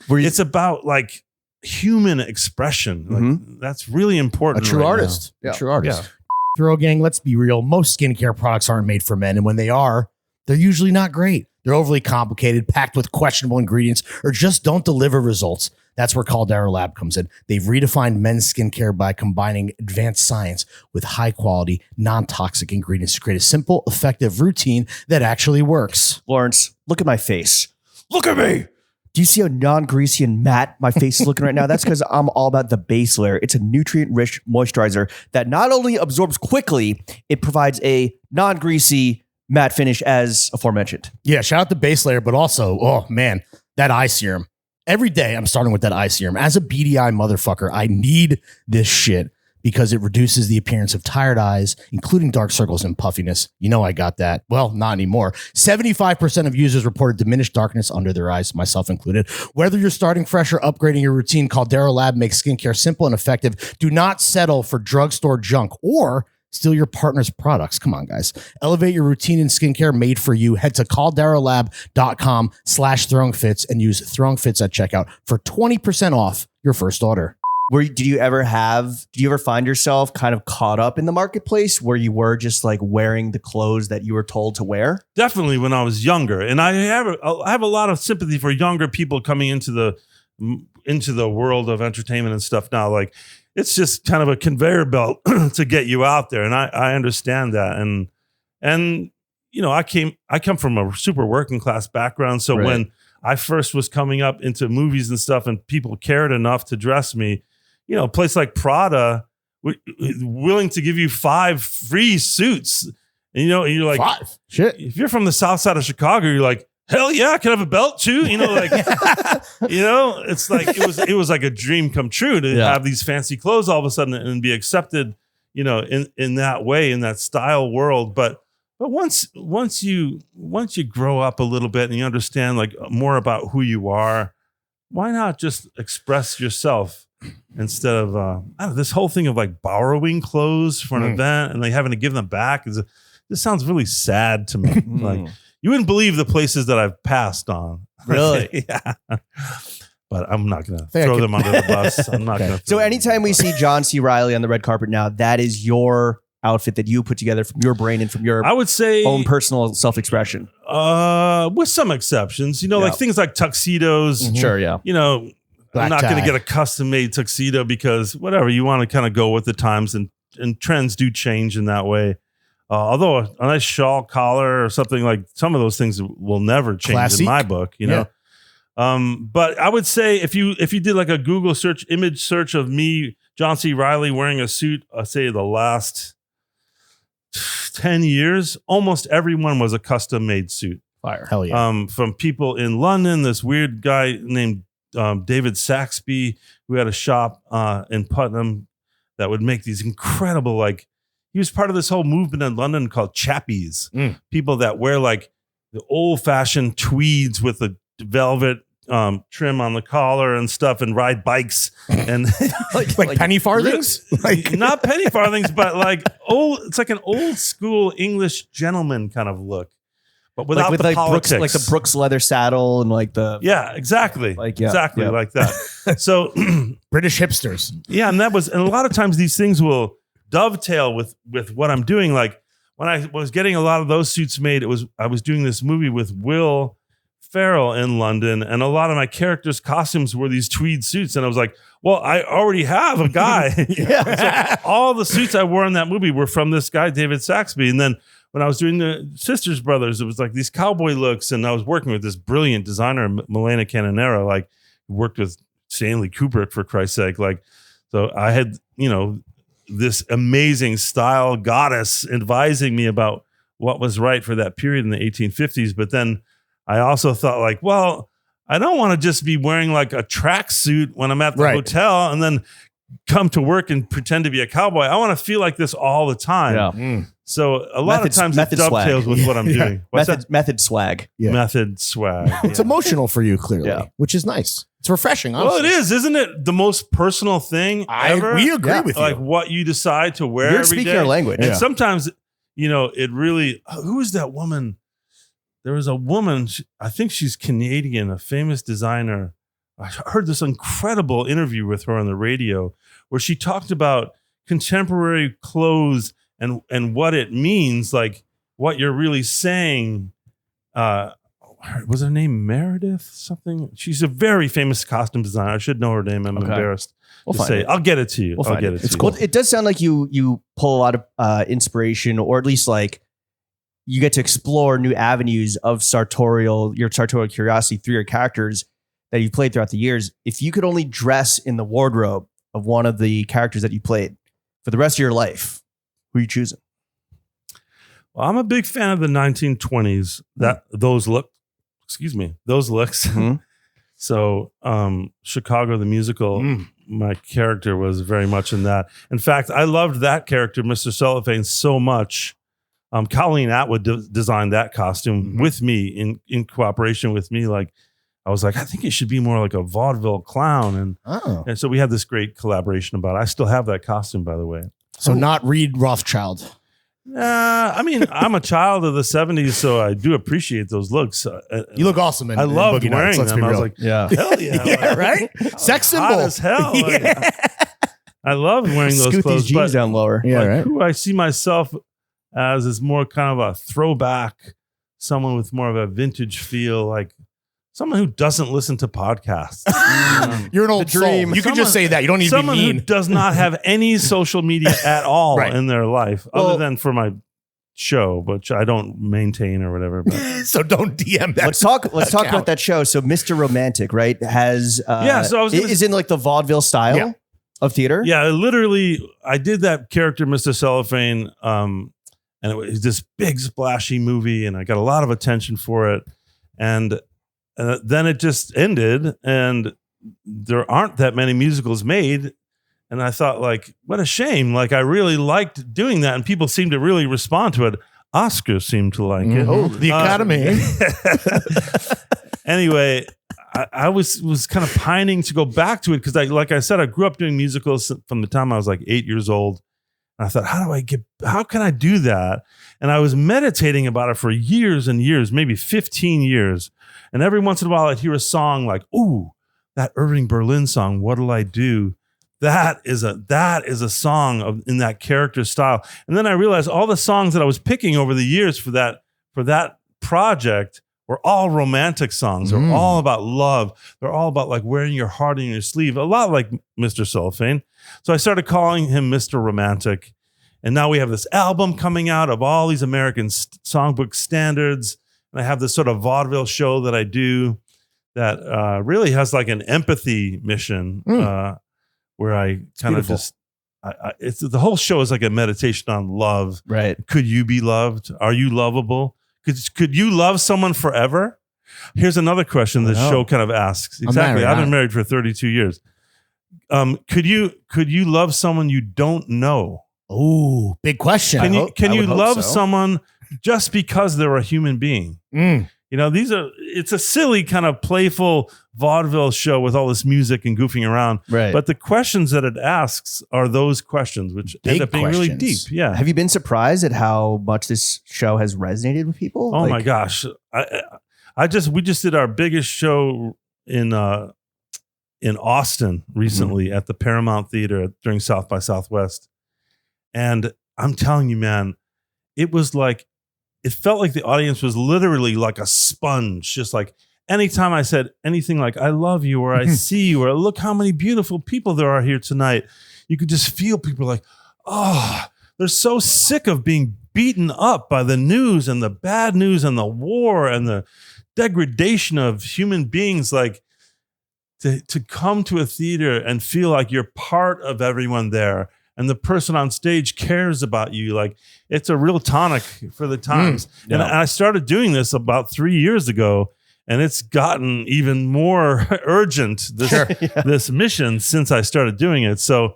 It's about like human expression. Like that's really important. A true right artist. now. A true artist. Yeah. Throw gang, let's be real. Most skincare products aren't made for men. And when they are, they're usually not great. They're overly complicated, packed with questionable ingredients, or just don't deliver results. That's where Caldera Lab comes in. They've redefined men's skincare by combining advanced science with high quality, non-toxic ingredients to create a simple, effective routine that actually works. Lawrence, look at my face. Look at me. Do you see how non-greasy and matte my face is looking right now? That's because I'm all about the base layer. It's a nutrient-rich moisturizer that not only absorbs quickly, it provides a non-greasy matte finish as aforementioned. Yeah, shout out the base layer, but also, oh man, that eye serum. Every day I'm starting with that eye serum. As a beady eye motherfucker, I need this shit because it reduces the appearance of tired eyes, including dark circles and puffiness. You know I got that. Well, not anymore. 75% of users reported diminished darkness under their eyes, myself included. Whether you're starting fresh or upgrading your routine, Caldera Lab makes skincare simple and effective. Do not settle for drugstore junk or steal your partner's products. Come on, guys. Elevate your routine in skincare made for you. Head to calderalab.com/throwingfits and use throwingfits at checkout for 20% off your first order. Did you ever find yourself kind of caught up in the marketplace where you were just like wearing the clothes that you were told to wear? Definitely when I was younger. And I have a lot of sympathy for younger people coming into the world of entertainment and stuff now. Like, it's just kind of a conveyor belt to get you out there. And I understand that. And I come from a super working class background. So when I first was coming up into movies and stuff and people cared enough to dress me, a place like Prada willing to give you 5 free suits. And you're like, 5? Shit. If you're from the south side of Chicago, you're like, hell yeah, can I have a belt too? It's like it was like a dream come true to have these fancy clothes all of a sudden and be accepted, in that way, in that style world. But once you grow up a little bit and you understand like more about who you are, why not just express yourself instead of this whole thing of like borrowing clothes for an event and like having to give them back this sounds really sad to me. Like, you wouldn't believe the places that I've passed on. Really? Yeah. But I'm not going to throw them under the bus. I'm not going to. So anytime we see John C. Reilly on the red carpet now, that is your outfit that you put together from your brain and from your I would say own personal self-expression. With some exceptions, like things like tuxedos. Mm-hmm. Sure, yeah. Black I'm not going to tie. get a custom made tuxedo because whatever, you want to kind of go with the times and trends do change in that way. Although a nice shawl collar or something like some of those things will never change Classic. in my book, know. But I would say if you did like a Google image search of me, John C. Reilly wearing a suit, say the last 10 years, almost everyone was a custom made suit. Fire. Hell yeah. From people in London, this weird guy named David Saxby, who had a shop in Putnam that would make these incredible, like, he was part of this whole movement in London called chappies. People that wear like the old fashioned tweeds with the velvet trim on the collar and stuff and ride bikes and like penny farthings? Not penny farthings, but like it's like an old school English gentleman kind of look. But without with the politics. Brooks, like the Brooks leather saddle and like the exactly. like like that. So British hipsters. Yeah, and a lot of times these things will dovetail with what I'm doing. Like when I was getting a lot of those suits made, I was doing this movie with Will Ferrell in London, and a lot of my characters' costumes were these tweed suits, and I was like, well, I already have a guy. So all the suits I wore in that movie were from this guy, David Saxby. And then when I was doing the Sisters Brothers, it was like these cowboy looks, and I was working with this brilliant designer, Milena Canonero, like who worked with Stanley Kubrick, for Christ's sake. Like, so I had, this amazing style goddess advising me about what was right for that period in the 1850s. But then I also thought like, well, I don't want to just be wearing like a tracksuit when I'm at the hotel and then come to work and pretend to be a cowboy. I want to feel like this all the time. Yeah. So a lot of times it dovetails with what I'm doing. What's method swag. Yeah. Method swag. It's emotional for you, clearly, which is nice. It's refreshing, honestly. Well, it is, isn't it? The most personal thing ever. We agree with you. Like what you decide to wear You're every speaking day. our language. And sometimes, it really, who is that woman? There was a woman, I think she's Canadian, a famous designer. I heard this incredible interview with her on the radio where she talked about contemporary clothes and what it means, like what you're really saying. Was her name Meredith something? She's a very famous costume designer. I should know her name. I'm embarrassed to say. I'll get it to you. I'll get it to you. Cool. It does sound like you pull a lot of inspiration, or at least like you get to explore new avenues of your sartorial curiosity through your characters that you've played throughout the years. If you could only dress in the wardrobe of one of the characters that you played for the rest of your life, who are you choosing? Well, I'm a big fan of the 1920s. Those looks. Mm-hmm. So, Chicago the musical. My character was very much in that. In fact, I loved that character, Mr. Cellophane, so much. Colleen Atwood designed that costume with me in cooperation with me. Like, I was like, I think it should be more like a vaudeville clown. And so we had this great collaboration about it. I still have that costume, by the way. So not Reed Rothschild. I mean, I'm a child of the 70s, so I do appreciate those looks. You look awesome. I loved wearing them. I was like, hell yeah. Yeah, right? Sex symbol. Hot as hell. Yeah. I love wearing those Scoot clothes. these jeans down lower. Yeah, right. Who I see myself as is more kind of a throwback, someone with more of a vintage feel, like someone who doesn't listen to podcasts. You're an old dream. You can just say that. You don't need to be someone mean. who does not have any social media at all Right. in their life, other than for my show, which I don't maintain or whatever. But So don't DM that. Let's talk about that show. So Mr. Romantic, right, has so I was is in like the vaudeville style of theater. Yeah, literally, I did that character, Mr. Cellophane, and it was this big splashy movie, and I got a lot of attention for it, and then it just ended, and there aren't that many musicals made. And I thought, like, what a shame. Like, I really liked doing that, and people seemed to really respond to it. Oscar seemed to like it. Oh, the Academy. Anyway, I was kind of pining to go back to it because, like I said, I grew up doing musicals from the time I was like 8 years old. And I thought, how can I do that? And I was meditating about it for years and years, maybe 15 years. And every once in a while, I'd hear a song like, ooh, that Irving Berlin song, What'll I Do? That is a song in that character style. And then I realized all the songs that I was picking over the years for that project were all romantic songs. They're all about love. They're all about like wearing your heart in your sleeve, a lot like Mr. Cellophane. So I started calling him Mr. Romantic. And now we have this album coming out of all these American songbook standards. And I have this sort of vaudeville show that I do that really has like an empathy mission where I kind of just, it's the whole show is like a meditation on love. Right. Could you be loved? Are you lovable? Could you love someone forever? Here's another question the show kind of asks. Exactly. I've been married for 32 years. Could you love someone you don't know? Oh, big question. Can you love someone just because they're a human being? You know, it's a silly kind of playful vaudeville show with all this music and goofing around. Right. But the questions that it asks are those questions, which end up being really deep. Yeah. Have you been surprised at how much this show has resonated with people? Oh my gosh. We just did our biggest show in Austin recently at the Paramount Theater during South by Southwest. And I'm telling you, man, it felt like the audience was literally like a sponge. Just like anytime I said anything like, I love you, or I see you, or look how many beautiful people there are here tonight, you could just feel people like, oh, they're so sick of being beaten up by the news and the bad news and the war and the degradation of human beings. Like to come to a theater and feel like you're part of everyone there. And the person on stage cares about you. Like it's a real tonic for the times. And I started doing this about 3 years ago, and it's gotten even more urgent, this mission, since I started doing it. So,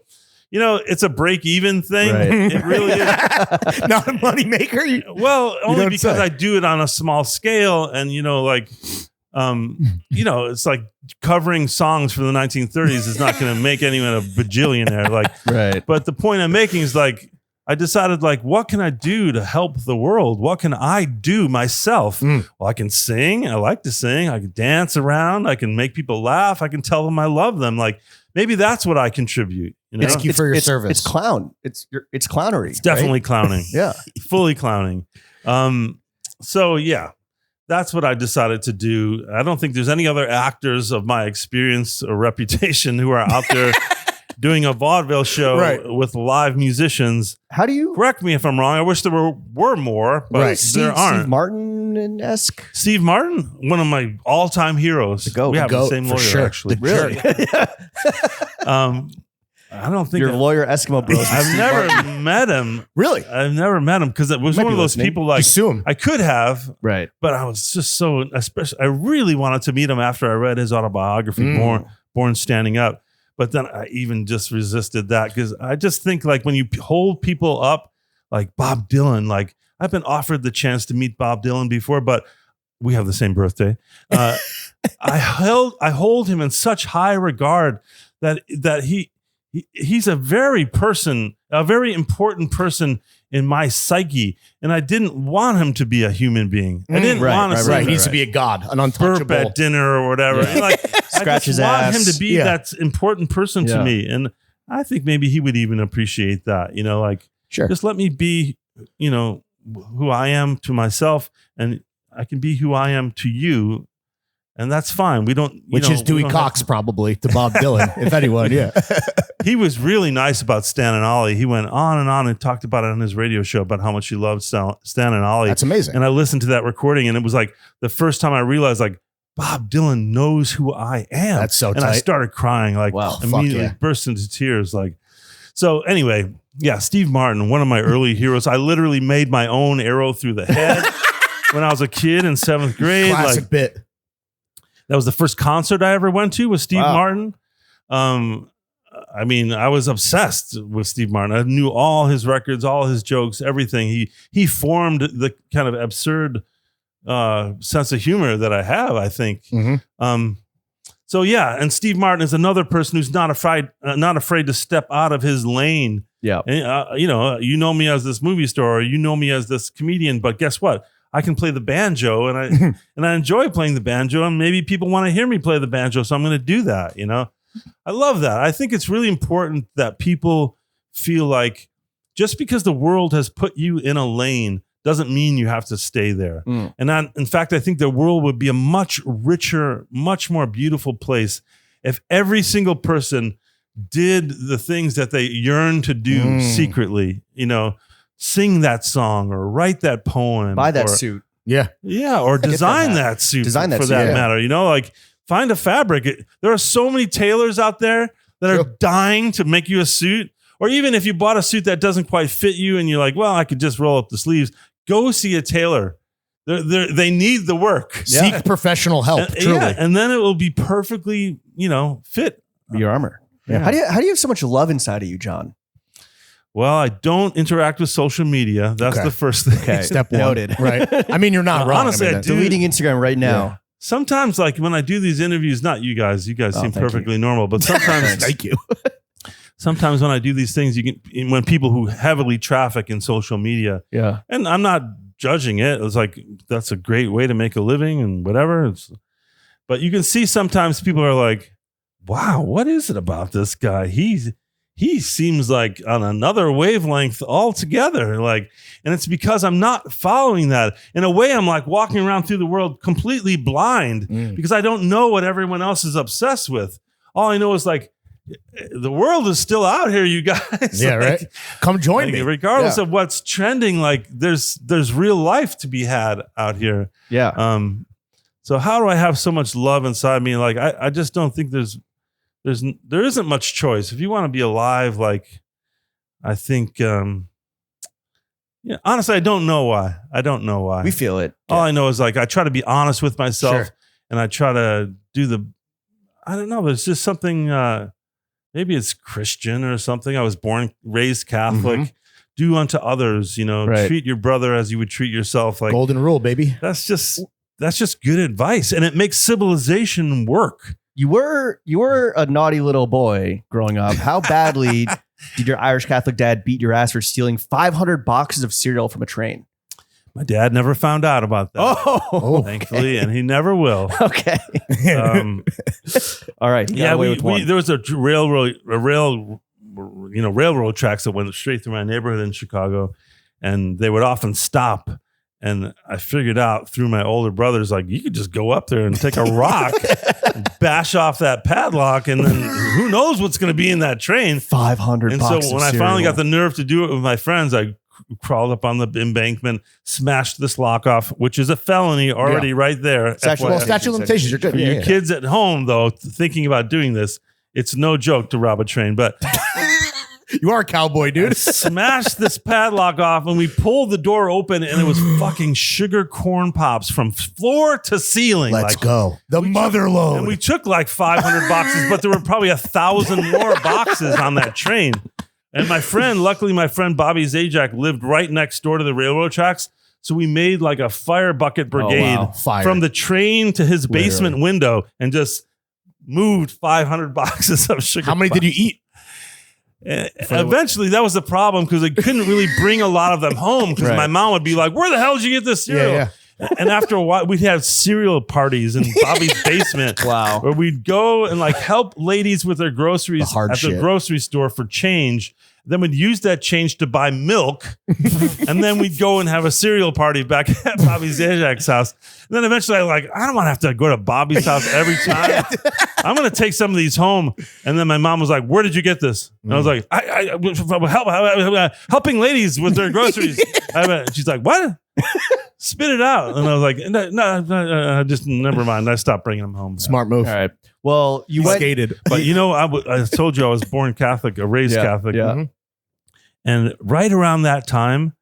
it's a break-even thing. Right. It really is. Not a money maker. Well, only don't because say. I do it on a small scale, and it's like covering songs from the 1930s is not going to make anyone a bajillionaire. Like, Right. but the point I'm making is like, I decided like, what can I do to help the world? What can I do myself? Well, I can sing. I like to sing. I can dance around. I can make people laugh. I can tell them I love them. Like, maybe that's what I contribute. Thank you for your service. It's clown. It's clownery. It's definitely clowning. Yeah. Fully clowning. So yeah, that's what I decided to do. I don't think there's any other actors of my experience or reputation who are out there doing a vaudeville show with live musicians. How do you Correct me if I'm wrong. I wish there were more, but there aren't. Steve Martin-esque? Steve Martin, one of my all-time heroes. The GOAT. We have the GOAT, same for lawyer, sure. actually. Really? I don't think Your lawyer Eskimo Bros. I've never met him. Really? I've never met him because it was Might one be of those listening. people like Just sue him. I could have, Right. but I was just so especially. I really wanted to meet him after I read his autobiography, Born Standing Up. But then I even just resisted that because I just think like when you hold people up, like Bob Dylan, like I've been offered the chance to meet Bob Dylan before, but we have the same birthday. I hold him in such high regard that he's a very important person in my psyche, and I didn't want him to be a human being. I didn't want to Right. He needs to be a god, an untouchable. burp at dinner or whatever. Yeah. And like, Scratch I his just want ass. him to be that important person to Yeah. me, and I think maybe he would even appreciate that. Like Sure. just let me be, who I am to myself, and I can be who I am to you. And that's fine. We don't, Which is Dewey Cox, probably, to Bob Dylan, if anyone. Yeah. He was really nice about Stan and Ollie. He went on and talked about it on his radio show about how much he loved Stan and Ollie. That's amazing. And I listened to that recording, and it was like the first time I realized, like, Bob Dylan knows who I am. That's so and I tight. started crying, like, Wow. immediately Fuck yeah. burst into tears. Like, so anyway, yeah, Steve Martin, one of my early heroes. I literally made my own arrow through the head when I was a kid in 7th grade. Classic Like, bit. that was the first concert I ever went to with Steve Wow. Martin. I mean, I was obsessed with Steve Martin. I knew all his records, all his jokes, everything. He formed the kind of absurd sense of humor that I have, I think. So yeah, and Steve Martin is another person who's not afraid to step out of his lane. Yeah. And, you know me as this movie star, or you know me as this comedian, but guess what? I can play the banjo, and I enjoy playing the banjo, and maybe people want to hear me play the banjo, so I'm going to do that. I love that. I think it's really important that people feel like just because the world has put you in a lane doesn't mean you have to stay there. And in fact, I think the world would be a much richer, much more beautiful place if every single person did the things that they yearn to do secretly, sing that song or write that poem. Buy that or, suit. Yeah. Yeah, or design that suit Design that for suit, that yeah. matter. Like find a fabric. There are so many tailors out there that are dying to make you a suit. Or even if you bought a suit that doesn't quite fit you and you're like, well, I could just roll up the sleeves. Go see a tailor. They need the work. Yeah. Seek professional help, truly. Yeah, and then it will be perfectly, fit. Your armor. Yeah. How do you have so much love inside of you, John? Well, I don't interact with social media. That's Okay. the first thing. Okay. Step one. Noted. Right. I mean, you're not wrong. Honestly, I that's- do. Deleting Instagram right now. Sometimes, like when I do these interviews, not you guys seem thank perfectly normal, but sometimes, Thank you. sometimes when I do these things, when people who heavily traffic in social media, Yeah. and I'm not judging it. It's like, that's a great way to make a living and whatever. But you can see sometimes people are like, wow, what is it about this guy? He seems like on another wavelength altogether. Like, and it's because I'm not following that. In a way, I'm like walking around through the world completely blind because I don't know what everyone else is obsessed with. All I know is like, the world is still out here, you guys. Yeah, Like, right. Come join me. regardless of what's trending, like there's real life to be had out here. Yeah. So how do I have so much love inside me? Like I just don't think there isn't much choice. If you want to be alive, like I think honestly, I don't know why. We feel it. All I know is like I try to be honest with myself Sure. and I try to do I don't know, there's just something maybe it's Christian or something. I was raised Catholic. Do unto others, treat your brother as you would treat yourself. Like golden rule, baby. That's just good advice, and it makes civilization work. You were a naughty little boy growing up. How badly did your Irish Catholic dad beat your ass for stealing 500 boxes of cereal from a train? My dad never found out about that. Thankfully, and he never will. Okay. All right. Yeah, there was a railroad tracks that went straight through my neighborhood in Chicago, and they would often stop. And I figured out through my older brothers, like, you could just go up there and take a rock, bash off that padlock, and then who knows what's going to be in that train. 500 and boxes so when I finally got the nerve to do it with my friends, I crawled up on the embankment, smashed this lock off, which is a felony already right there. Statute of limitations, you're good. For you kids at home, though, thinking about doing this, it's no joke to rob a train, but... You are a cowboy, dude. I smashed this padlock off, and we pulled the door open, and it was fucking sugar corn pops from floor to ceiling. Let's go. The mother load. And we took like 500 boxes, but there were probably 1,000 more boxes on that train. And luckily my friend Bobby Zajac lived right next door to the railroad tracks. So we made like a fire bucket brigade from the train to his basement window and just moved 500 boxes of sugar. How many did you eat? Eventually, that was the problem because I couldn't really bring a lot of them home because my mom would be like, "Where the hell did you get this cereal?" And after a while, we'd have cereal parties in Bobby's basement. Wow. Where we'd go and like help ladies with their groceries at the grocery store for change. Then we'd use that change to buy milk. And then we'd go and have a cereal party back at Bobby Zajac's house. And then eventually I don't want to have to go to Bobby's house every time. I'm going to take some of these home. And then my mom was like, "Where did you get this?" And I was like, I helping ladies with their groceries. She's like, "What?" Spit it out. And I was like, no, just never mind. I stopped bringing them home. Smart move. All right. Well, you skated. But I told you I was born Catholic, raised Catholic. Yeah. And right around that time,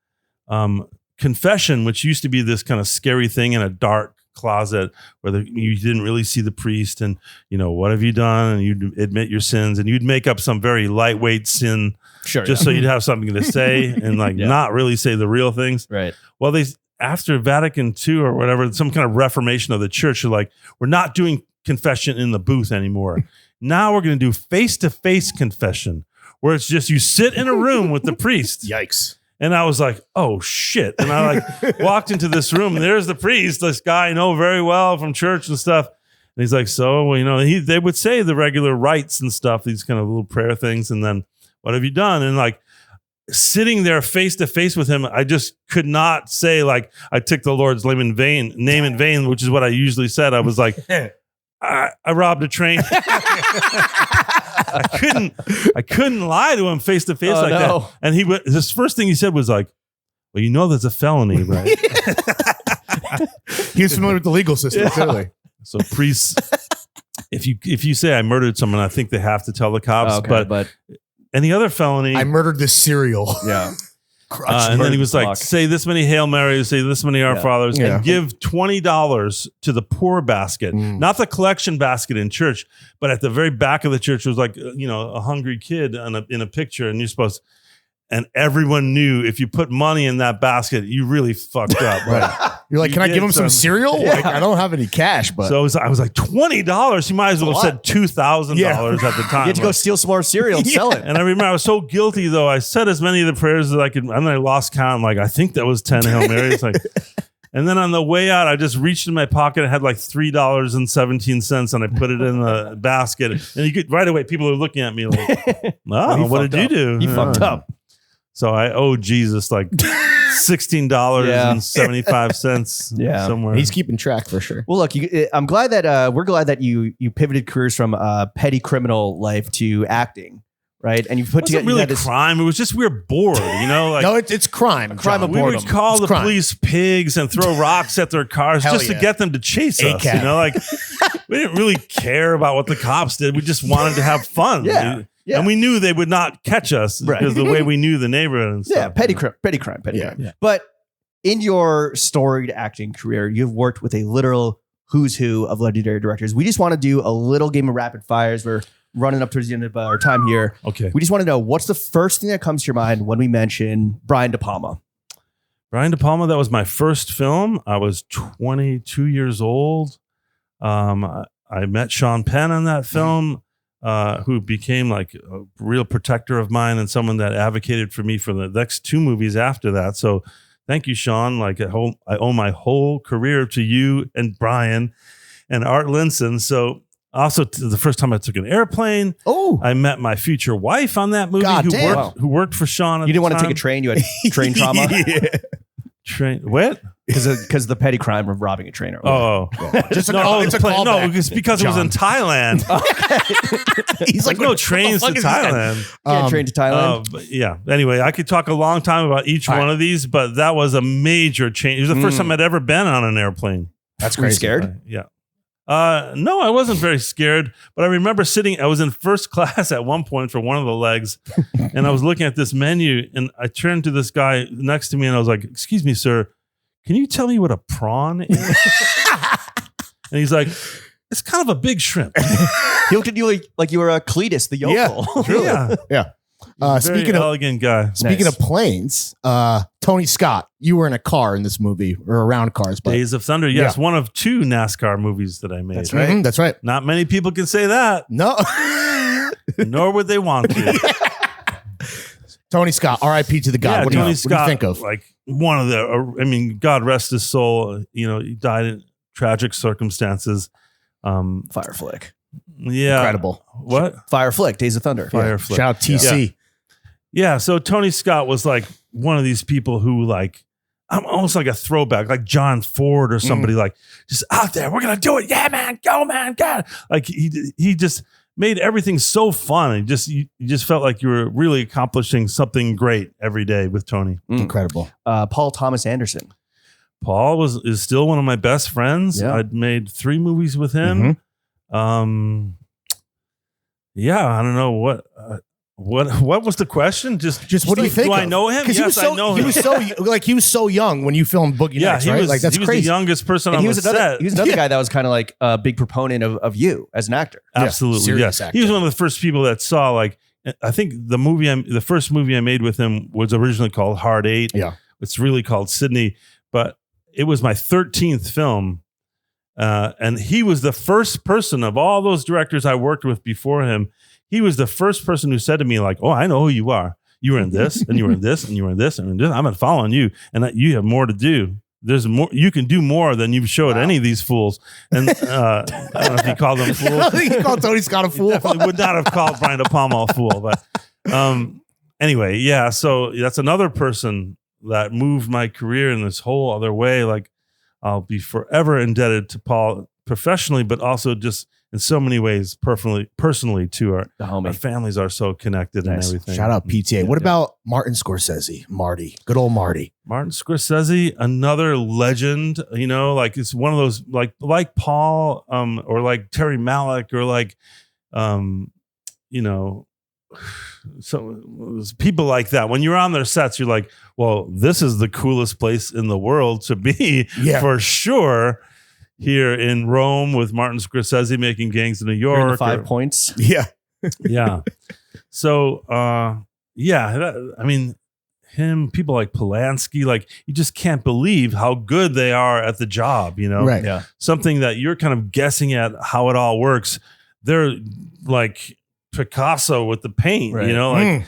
confession, which used to be this kind of scary thing in a dark closet where you didn't really see the priest and, what have you done? And you'd admit your sins and you'd make up some very lightweight sin just so you'd have something to say and not really say the real things. Right. Well, after Vatican II or whatever, some kind of reformation of the church, are like, we're not doing confession in the booth anymore. Now we're going to do face-to-face confession where it's just you sit in a room with the priest. Yikes. And I was like, oh, shit. And I walked into this room and there's the priest, this guy I know very well from church and stuff. And he's like, so, they would say the regular rites and stuff, these kind of little prayer things. And then, what have you done? And sitting there face to face with him, I just could not say I took the Lord's name in vain, which is what I usually said. I was like, I robbed a train. I couldn't lie to him face to face that. And his first thing he said was like, well, there's a felony, right? He was familiar with the legal system, clearly. So priests, if you say I murdered someone, I think they have to tell the cops. But any other felony, I murdered this cereal. Yeah. And then he was like, say this many Hail Marys, say this many Our Fathers, and give $20 to the poor basket, not the collection basket in church, but at the very back of the church was a hungry kid in a picture, and you're supposed. And everyone knew if you put money in that basket, you really fucked up. Right. You're like, can I give him some cereal? Yeah. I don't have any cash, but so I was like, $20. You might as well have said $2,000 at the time. You had to go steal some more cereal and sell it. And I remember I was so guilty though. I said as many of the prayers as I could, and then I lost count. I'm like, I think that was 10 Hail Marys. And then on the way out, I just reached in my pocket. I had $3.17, and I put it in the basket. And right away, people are looking at me like, "Oh, what did you do? You fucked up." So I owe Jesus $16.75 somewhere. He's keeping track for sure. Well, look, I'm glad that we're glad that you pivoted careers from petty criminal life to acting, right? And you put together really crime. It was just we were bored, no, it's crime. A crime of we boredom. would call the police pigs and throw rocks at their cars just to get them to chase us. We didn't really care about what the cops did. We just wanted to have fun. Yeah. And we knew they would not catch us because the way we knew the neighborhood and stuff. Yeah, petty crime. Yeah. But in your storied acting career, you've worked with a literal who's who of legendary directors. We just want to do a little game of rapid fires where running up towards the end of our time here. Okay. We just want to know, what's the first thing that comes to your mind when we mention Brian De Palma? Brian De Palma, that was my first film. I was 22 years old. I met Sean Penn on that film, who became like a real protector of mine and someone that advocated for me for the next 2 movies after that. So thank you, Sean. Like I owe my whole career to you and Brian and Art Linson. So also the first time I took an airplane, I met my future wife on that movie who worked for Sean. You didn't want to take a train. You had train trauma. Train what? Because the petty crime of robbing a train. Oh, Just it's because it was in Thailand. He's like, no trains to Thailand. Train to Thailand. But yeah. Anyway, I could talk a long time about each one of these, but that was a major change. It was the first time I'd ever been on an airplane. That's Were you crazy. scared? Yeah. No, I wasn't very scared, but I remember I was in first class at one point for one of the legs, and I was looking at this menu, and I turned to this guy next to me, and I was like, "Excuse me, sir, can you tell me what a prawn is?" And he's like, "It's kind of a big shrimp." He looked at you like you were a Cletus, the yokel. Yeah. Speaking elegant guy. Speaking of planes, Tony Scott, you were in a car in this movie or around cars, but Days of Thunder. Yes, one of 2 NASCAR movies that I made. That's right. That's right. Not many people can say that, No. nor would they want to. Tony Scott, R.I.P. to the God. Yeah, what do Tony you Scott, think of? like one of the, God rest his soul. You know, he died in tragic circumstances. Fire flick. Yeah. Incredible. What? Fire flick. Days of Thunder. Fire flick. Shout out TC. Yeah. So Tony Scott was like one of these people who like, I'm almost like a throwback, like John Ford or somebody like just out there. We're going to do it. Yeah, man. Go, man. Go. Like he just made everything so fun. You just felt like you were really accomplishing something great every day with Tony. Incredible. Paul Thomas Anderson. Paul is still one of my best friends. Yeah. I'd made 3 movies with him. Yeah, I don't know what was the question? Just what do you think? Do I know him? Yes, I know him. He was so young when you filmed Boogie Nights, right? Like that's he was crazy. the youngest person And on he the was another, set. he was another guy that was kind of like a big proponent of you as an actor. Absolutely, serious yes. actor. He was one of the first people that saw like. I think the first movie I made with him was originally called Hard 8. Yeah, it's really called Sydney, but it was my 13th film. And he was the first person of all those directors I worked with before him. He was the first person who said to me, like, "Oh, I know who you are. You were in this, and you were in this, and you were in this, and this. I'm following you, and you have more to do. There's more. You can do more than you've showed any of these fools." And I don't know if he called them fools. I think he called Tony Scott a fool. Definitely would not have called Brian De Palma a fool. But anyway, yeah. So that's another person that moved my career in this whole other way. Like, I'll be forever indebted to Paul professionally, but also just in so many ways personally too. Our families are so connected and everything. Shout out PTA. What about Martin Scorsese? Marty. Good old Marty. Martin Scorsese, another legend, you know, like it's one of those like Paul or like Terry Malick or like you know, so people like that. When you're on their sets, you're like, well, this is the coolest place in the world to be for sure. Here in Rome with Martin Scorsese making Gangs of New York. You're in the 5 points. Yeah. Yeah. So, I mean, people like Polanski, like you just can't believe how good they are at the job, you know? Right. Yeah. Something that you're kind of guessing at how it all works. They're like Picasso with the paint, you know, like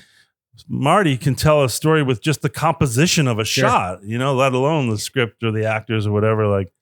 Marty can tell a story with just the composition of a shot, you know, let alone the script or the actors or whatever. Like,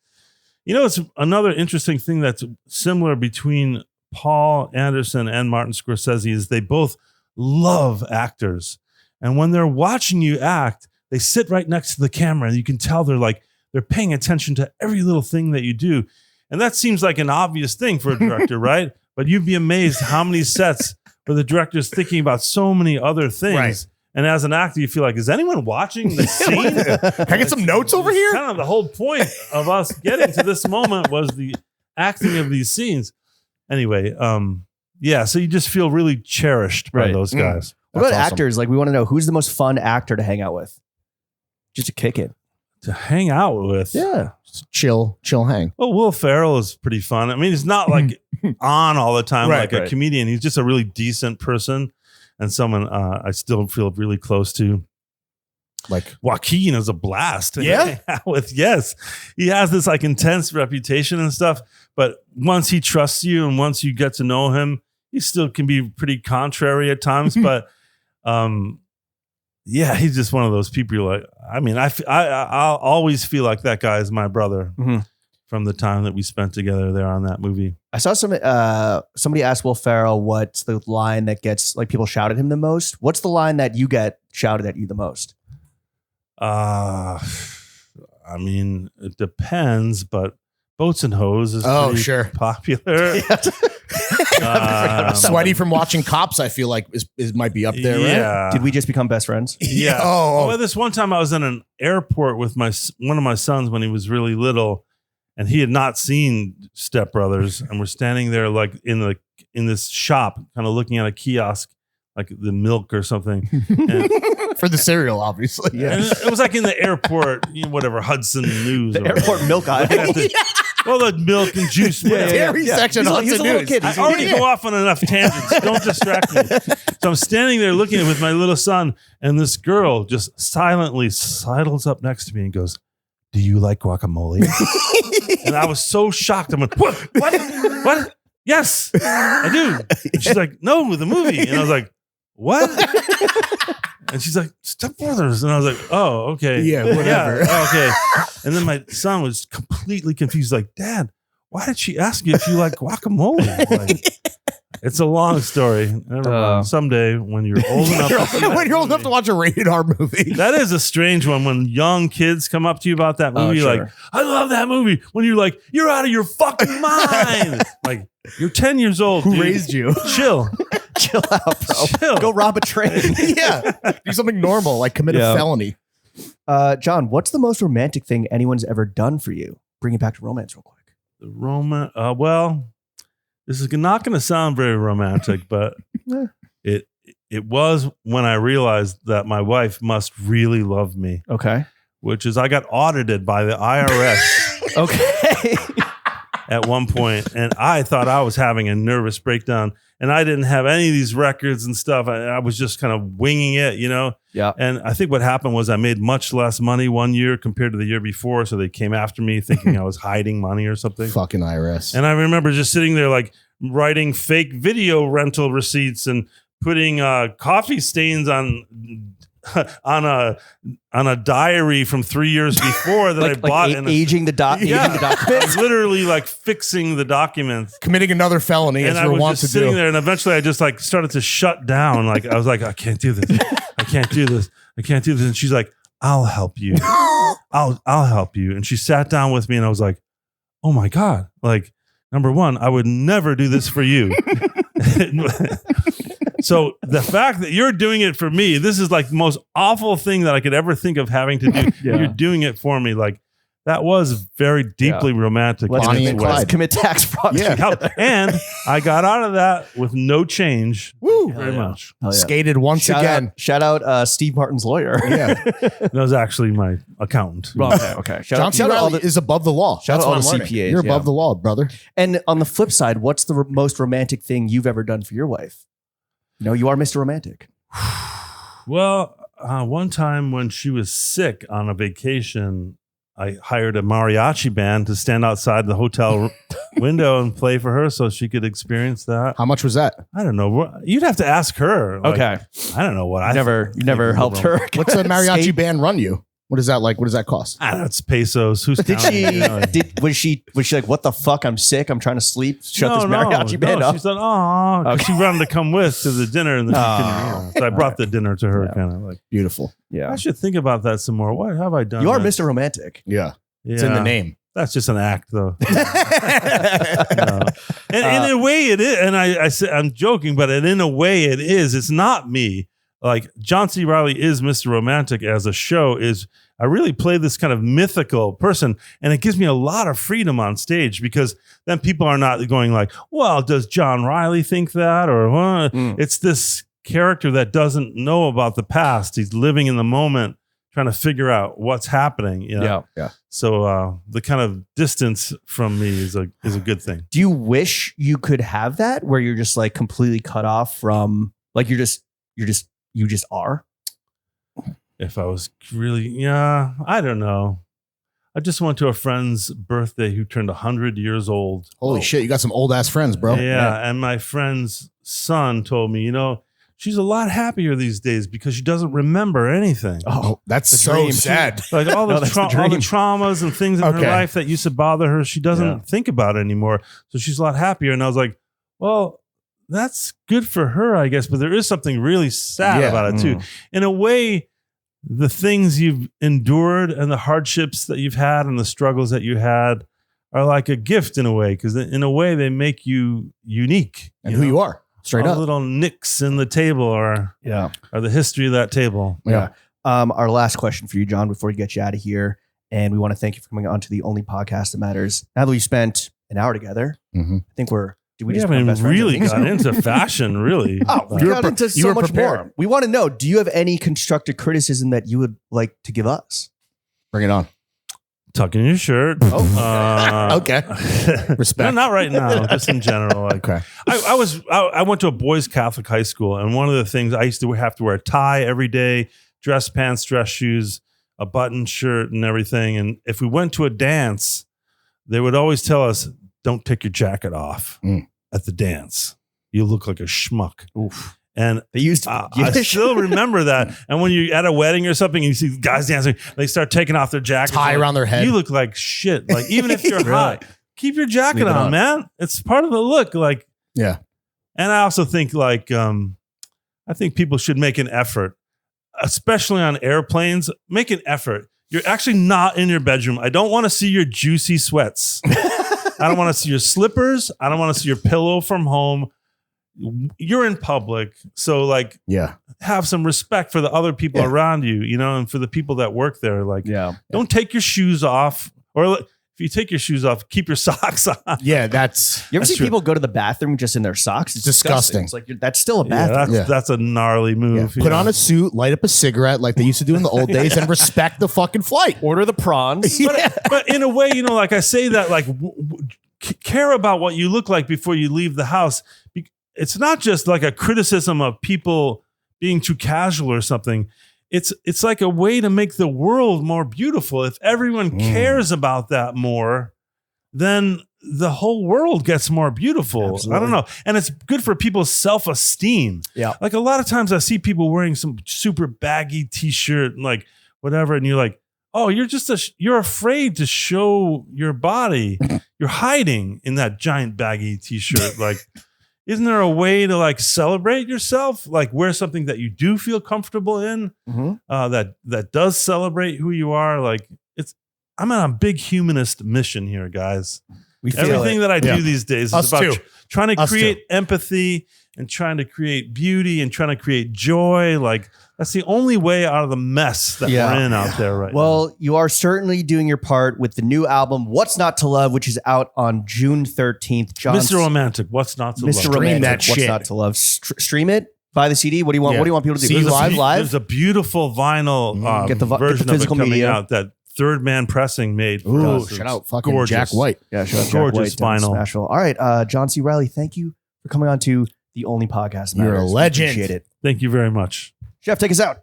you know, it's another interesting thing that's similar between Paul Anderson and Martin Scorsese is they both love actors. And when they're watching you act, they sit right next to the camera and you can tell they're paying attention to every little thing that you do. And that seems like an obvious thing for a director, right? But you'd be amazed how many sets where the director's thinking about so many other things. Right. And as an actor, you feel like, is anyone watching this scene? Can I get some notes over here? Kind of the whole point of us getting to this moment was the acting of these scenes. Anyway, so you just feel really cherished by those guys. What about actors? Like, we want to know who's the most fun actor to hang out with, just to kick it. to hang out with. Yeah. Chill hang. Well, Will Ferrell is pretty fun. I mean, he's not like on all the time Right, like a right. comedian. He's just a really decent person and someone I still feel really close to. Like Joaquin is a blast to Yeah? hang out with. Yes, he has this like intense reputation and stuff. But once he trusts you and once you get to know him, he still can be pretty contrary at times. But yeah, he's just one of those people. You're like, I mean, I'll always feel like that guy is my brother from the time that we spent together there on that movie. I saw somebody asked Will Ferrell what's the line that gets like people shout at him the most. What's the line that you get shouted at you the most? I mean, it depends, but boats and hose is pretty sure. popular. Sweaty from watching Cops, I feel like is might be up there, right? Yeah. Did we just become best friends? Yeah. Oh. Well, this one time I was in an airport with one of my sons when he was really little, and he had not seen Step Brothers, and we're standing there like in this shop, kind of looking at a kiosk, like the milk or something. And, For the cereal, obviously. and it was like in the airport, whatever, Hudson News. The or whatever. airport milk aisle. Looking at well, the milk and juice. whatever. Dairy section He's a Hudson little News. kid. I already go off on enough tangents. Don't distract me. So I'm standing there looking at it with my little son, and this girl just silently sidles up next to me and goes, "Do you like guacamole?" And I was so shocked. I'm like, "What? What? Yes, I do." And she's like, "No, the movie." And I was like, "What?" And she's like, "Step Brothers." And I was like, "Oh, okay. Yeah, whatever. Yeah, okay." And then my son was completely confused, like, "Dad, why did she ask you if you like guacamole?" Like, it's a long story. Never mind. Someday when you're old enough to see that when you're old enough to movie. watch a rated R movie. That is a strange one when young kids come up to you about that movie. sure. Like, "I love that movie." When you're like, "You're out of your fucking mind." Like, you're 10 years old. Who dude. raised you? Chill. Chill out, bro. Chill. Go rob a train. Yeah. Do something normal, like commit Yeah. a felony. John, what's the most romantic thing anyone's ever done for you? Bring it back to romance real quick. The well, this is not going to sound very romantic, but it was when I realized that my wife must really love me, Okay. which is I got audited by the IRS Okay. at one point, and I thought I was having a nervous breakdown, and I didn't have any of these records and stuff. I was just kind of winging it, Yeah. And I think what happened was I made much less money one year compared to the year before, so they came after me thinking I was hiding money or something. Fucking IRS. And I remember just sitting there like writing fake video rental receipts and putting coffee stains on a diary from 3 years before that I bought. Aging the I documents. was literally like fixing the documents. Committing another felony And as I we're was wont just to sitting do. there, and eventually I just like started to shut down. Like I was like, I can't do this. I can't do this. I can't do this. And she's like, "I'll help you. I'll help you." And she sat down with me, and I was like, "Oh my God. Like, number one, I would never do this for you." So the fact that you're doing it for me, this is like the most awful thing that I could ever think of having to do. Yeah. You're doing it for me. Like that was very deeply romantic. Let's Bonnie and Clyde. commit tax fraud. Yeah. And I got out of that with no change. Woo. Very yeah. much. Hell yeah. Skated once Shout again. out Steve Martin's lawyer. Yeah. That was actually my accountant. Okay. John C. Shout out all Reilly the, is above the law. shout That's out all what the I'm learning. CPAs, You're above yeah. the law, brother. and on the flip side, what's the most romantic thing you've ever done for your wife? You are Mr. Romantic. Well, one time when she was sick on a vacation, I hired a mariachi band to stand outside the hotel window and play for her so she could experience that. How much was that? I don't know. You'd have to ask her. Like, Okay. I don't know what I You never helped her. What's a mariachi Skate? band run you? What is that like? What does that cost? I don't know. It's pesos. Who's Did counting? was she like, what the fuck? I'm sick. I'm trying to sleep. Shut this mariachi band no. up. She said, "Oh," Okay. she wanted to come with to the dinner, and then she Oh. couldn't. So I brought the dinner to her, Yeah. kind of like. Beautiful. Yeah. I should think about that some more. What have I done? You are that? Mr. Romantic. Yeah. Yeah. It's in the name. That's just an act, though. No. And in a way, it is. And I say I'm joking, but in a way, it is. It's not me. Like John C. Reilly is Mr. Romantic as a show. I really play this kind of mythical person, and it gives me a lot of freedom on stage because then people are not going like, "Well, does John Reilly think that?" Or It's this character that doesn't know about the past. He's living in the moment, trying to figure out what's happening. You know? Yeah. So the kind of distance from me is a good thing. Do you wish you could have that where you're just like completely cut off from like you just are? If I was really, I don't know. I just went to a friend's birthday who turned 100 years old. Holy shit, you got some old ass friends, bro. Yeah, and my friend's son told me, she's a lot happier these days because she doesn't remember anything. Oh, that's The so dream. sad. Like all the, No, that's the all the dream. traumas and things in her Okay. life that used to bother her, she doesn't think about it anymore. So she's a lot happier. And I was like, well, that's good for her, I guess. But there is something really sad Yeah. about it too. In a way, the things you've endured and the hardships that you've had and the struggles that you had are like a gift in a way, because in a way they make you unique. And who you are, straight All up. little nicks in the table are the history of that table. Yeah. Our last question for you, John, before we get you out of here. And we want to thank you for coming on to the only podcast that matters. Now that we spent an hour together, Mhm. I think We just haven't become best friends? really I think so. got into fashion, really. Oh, we You were got into you so were much prepared. more. We want to know, do you have any constructive criticism that you would like to give us? Bring it on. Tucking your shirt. Okay. Respect. No, not right now. Just in general. Like, Okay. I went to a boys' Catholic high school, and one of the things I used to have to wear a tie every day, dress pants, dress shoes, a button shirt, and everything. And if we went to a dance, they would always tell us, "Don't take your jacket off at the dance. You look like a schmuck." Oof. And They used to I still remember that. And when you're at a wedding or something, and you see guys dancing, they start taking off their jackets. Tie Like, around their head. You look like shit. Like even if you're Really? hot, keep your jacket Leave it on, on. man. It's part of the look. Like, Yeah. and I also think like I think people should make an effort, especially on airplanes. Make an effort. You're actually not in your bedroom. I don't want to see your juicy sweats. I don't want to see your slippers. I don't want to see your pillow from home. You're in public, so like Yeah. have some respect for the other people around you, and for the people that work there. Like, don't take your shoes off, or if you take your shoes off, keep your socks on. Yeah. That's You ever That's see true. people go to the bathroom just in their socks? It's Disgusting. It's like that's still a Yeah, bathroom. that's a gnarly move. Put on a suit, light up a cigarette like they used to do in the old days, and respect the fucking flight. Order the prawns. But in a way, like I say that, like care about what you look like before you leave the house. It's not just like a criticism of people being too casual or something. It's like a way to make the world more beautiful. If everyone cares about that more, then the whole world gets more beautiful. Absolutely. I don't know. And it's good for people's self-esteem. Yeah. Like a lot of times I see people wearing some super baggy t-shirt and like whatever. And you're like, oh, you're afraid to show your body. You're hiding in that giant baggy t-shirt. Like, isn't there a way to like celebrate yourself? Like wear something that you do feel comfortable in, that does celebrate who you are. Like I'm on a big humanist mission here, guys. We feel Everything it. that I do these days Us is about too. trying to Us create empathy and trying to create beauty and trying to create joy. Like that's the only way out of the mess that we're in out there right now. Well, you are certainly doing your part with the new album, What's Not to Love, which is out on June 13th. Mr. Romantic, what's not to Mr. love? Romantic, that What's shit. Not to Love. Stream it, buy the CD. What do you want? Yeah. What do you want people to do? See you Live? There's a beautiful vinyl Get the version physical of it coming media. out that Third Man Pressing made for Ooh, us. shout It's out fucking gorgeous. Jack White. Yeah, shout out Jack Gorgeous White, down in vinyl. Smashville. All right, John C. Reilly, thank you for coming on to the only podcast. that You're a matters. legend. Appreciate it. Thank you very much. Jeff, take us out.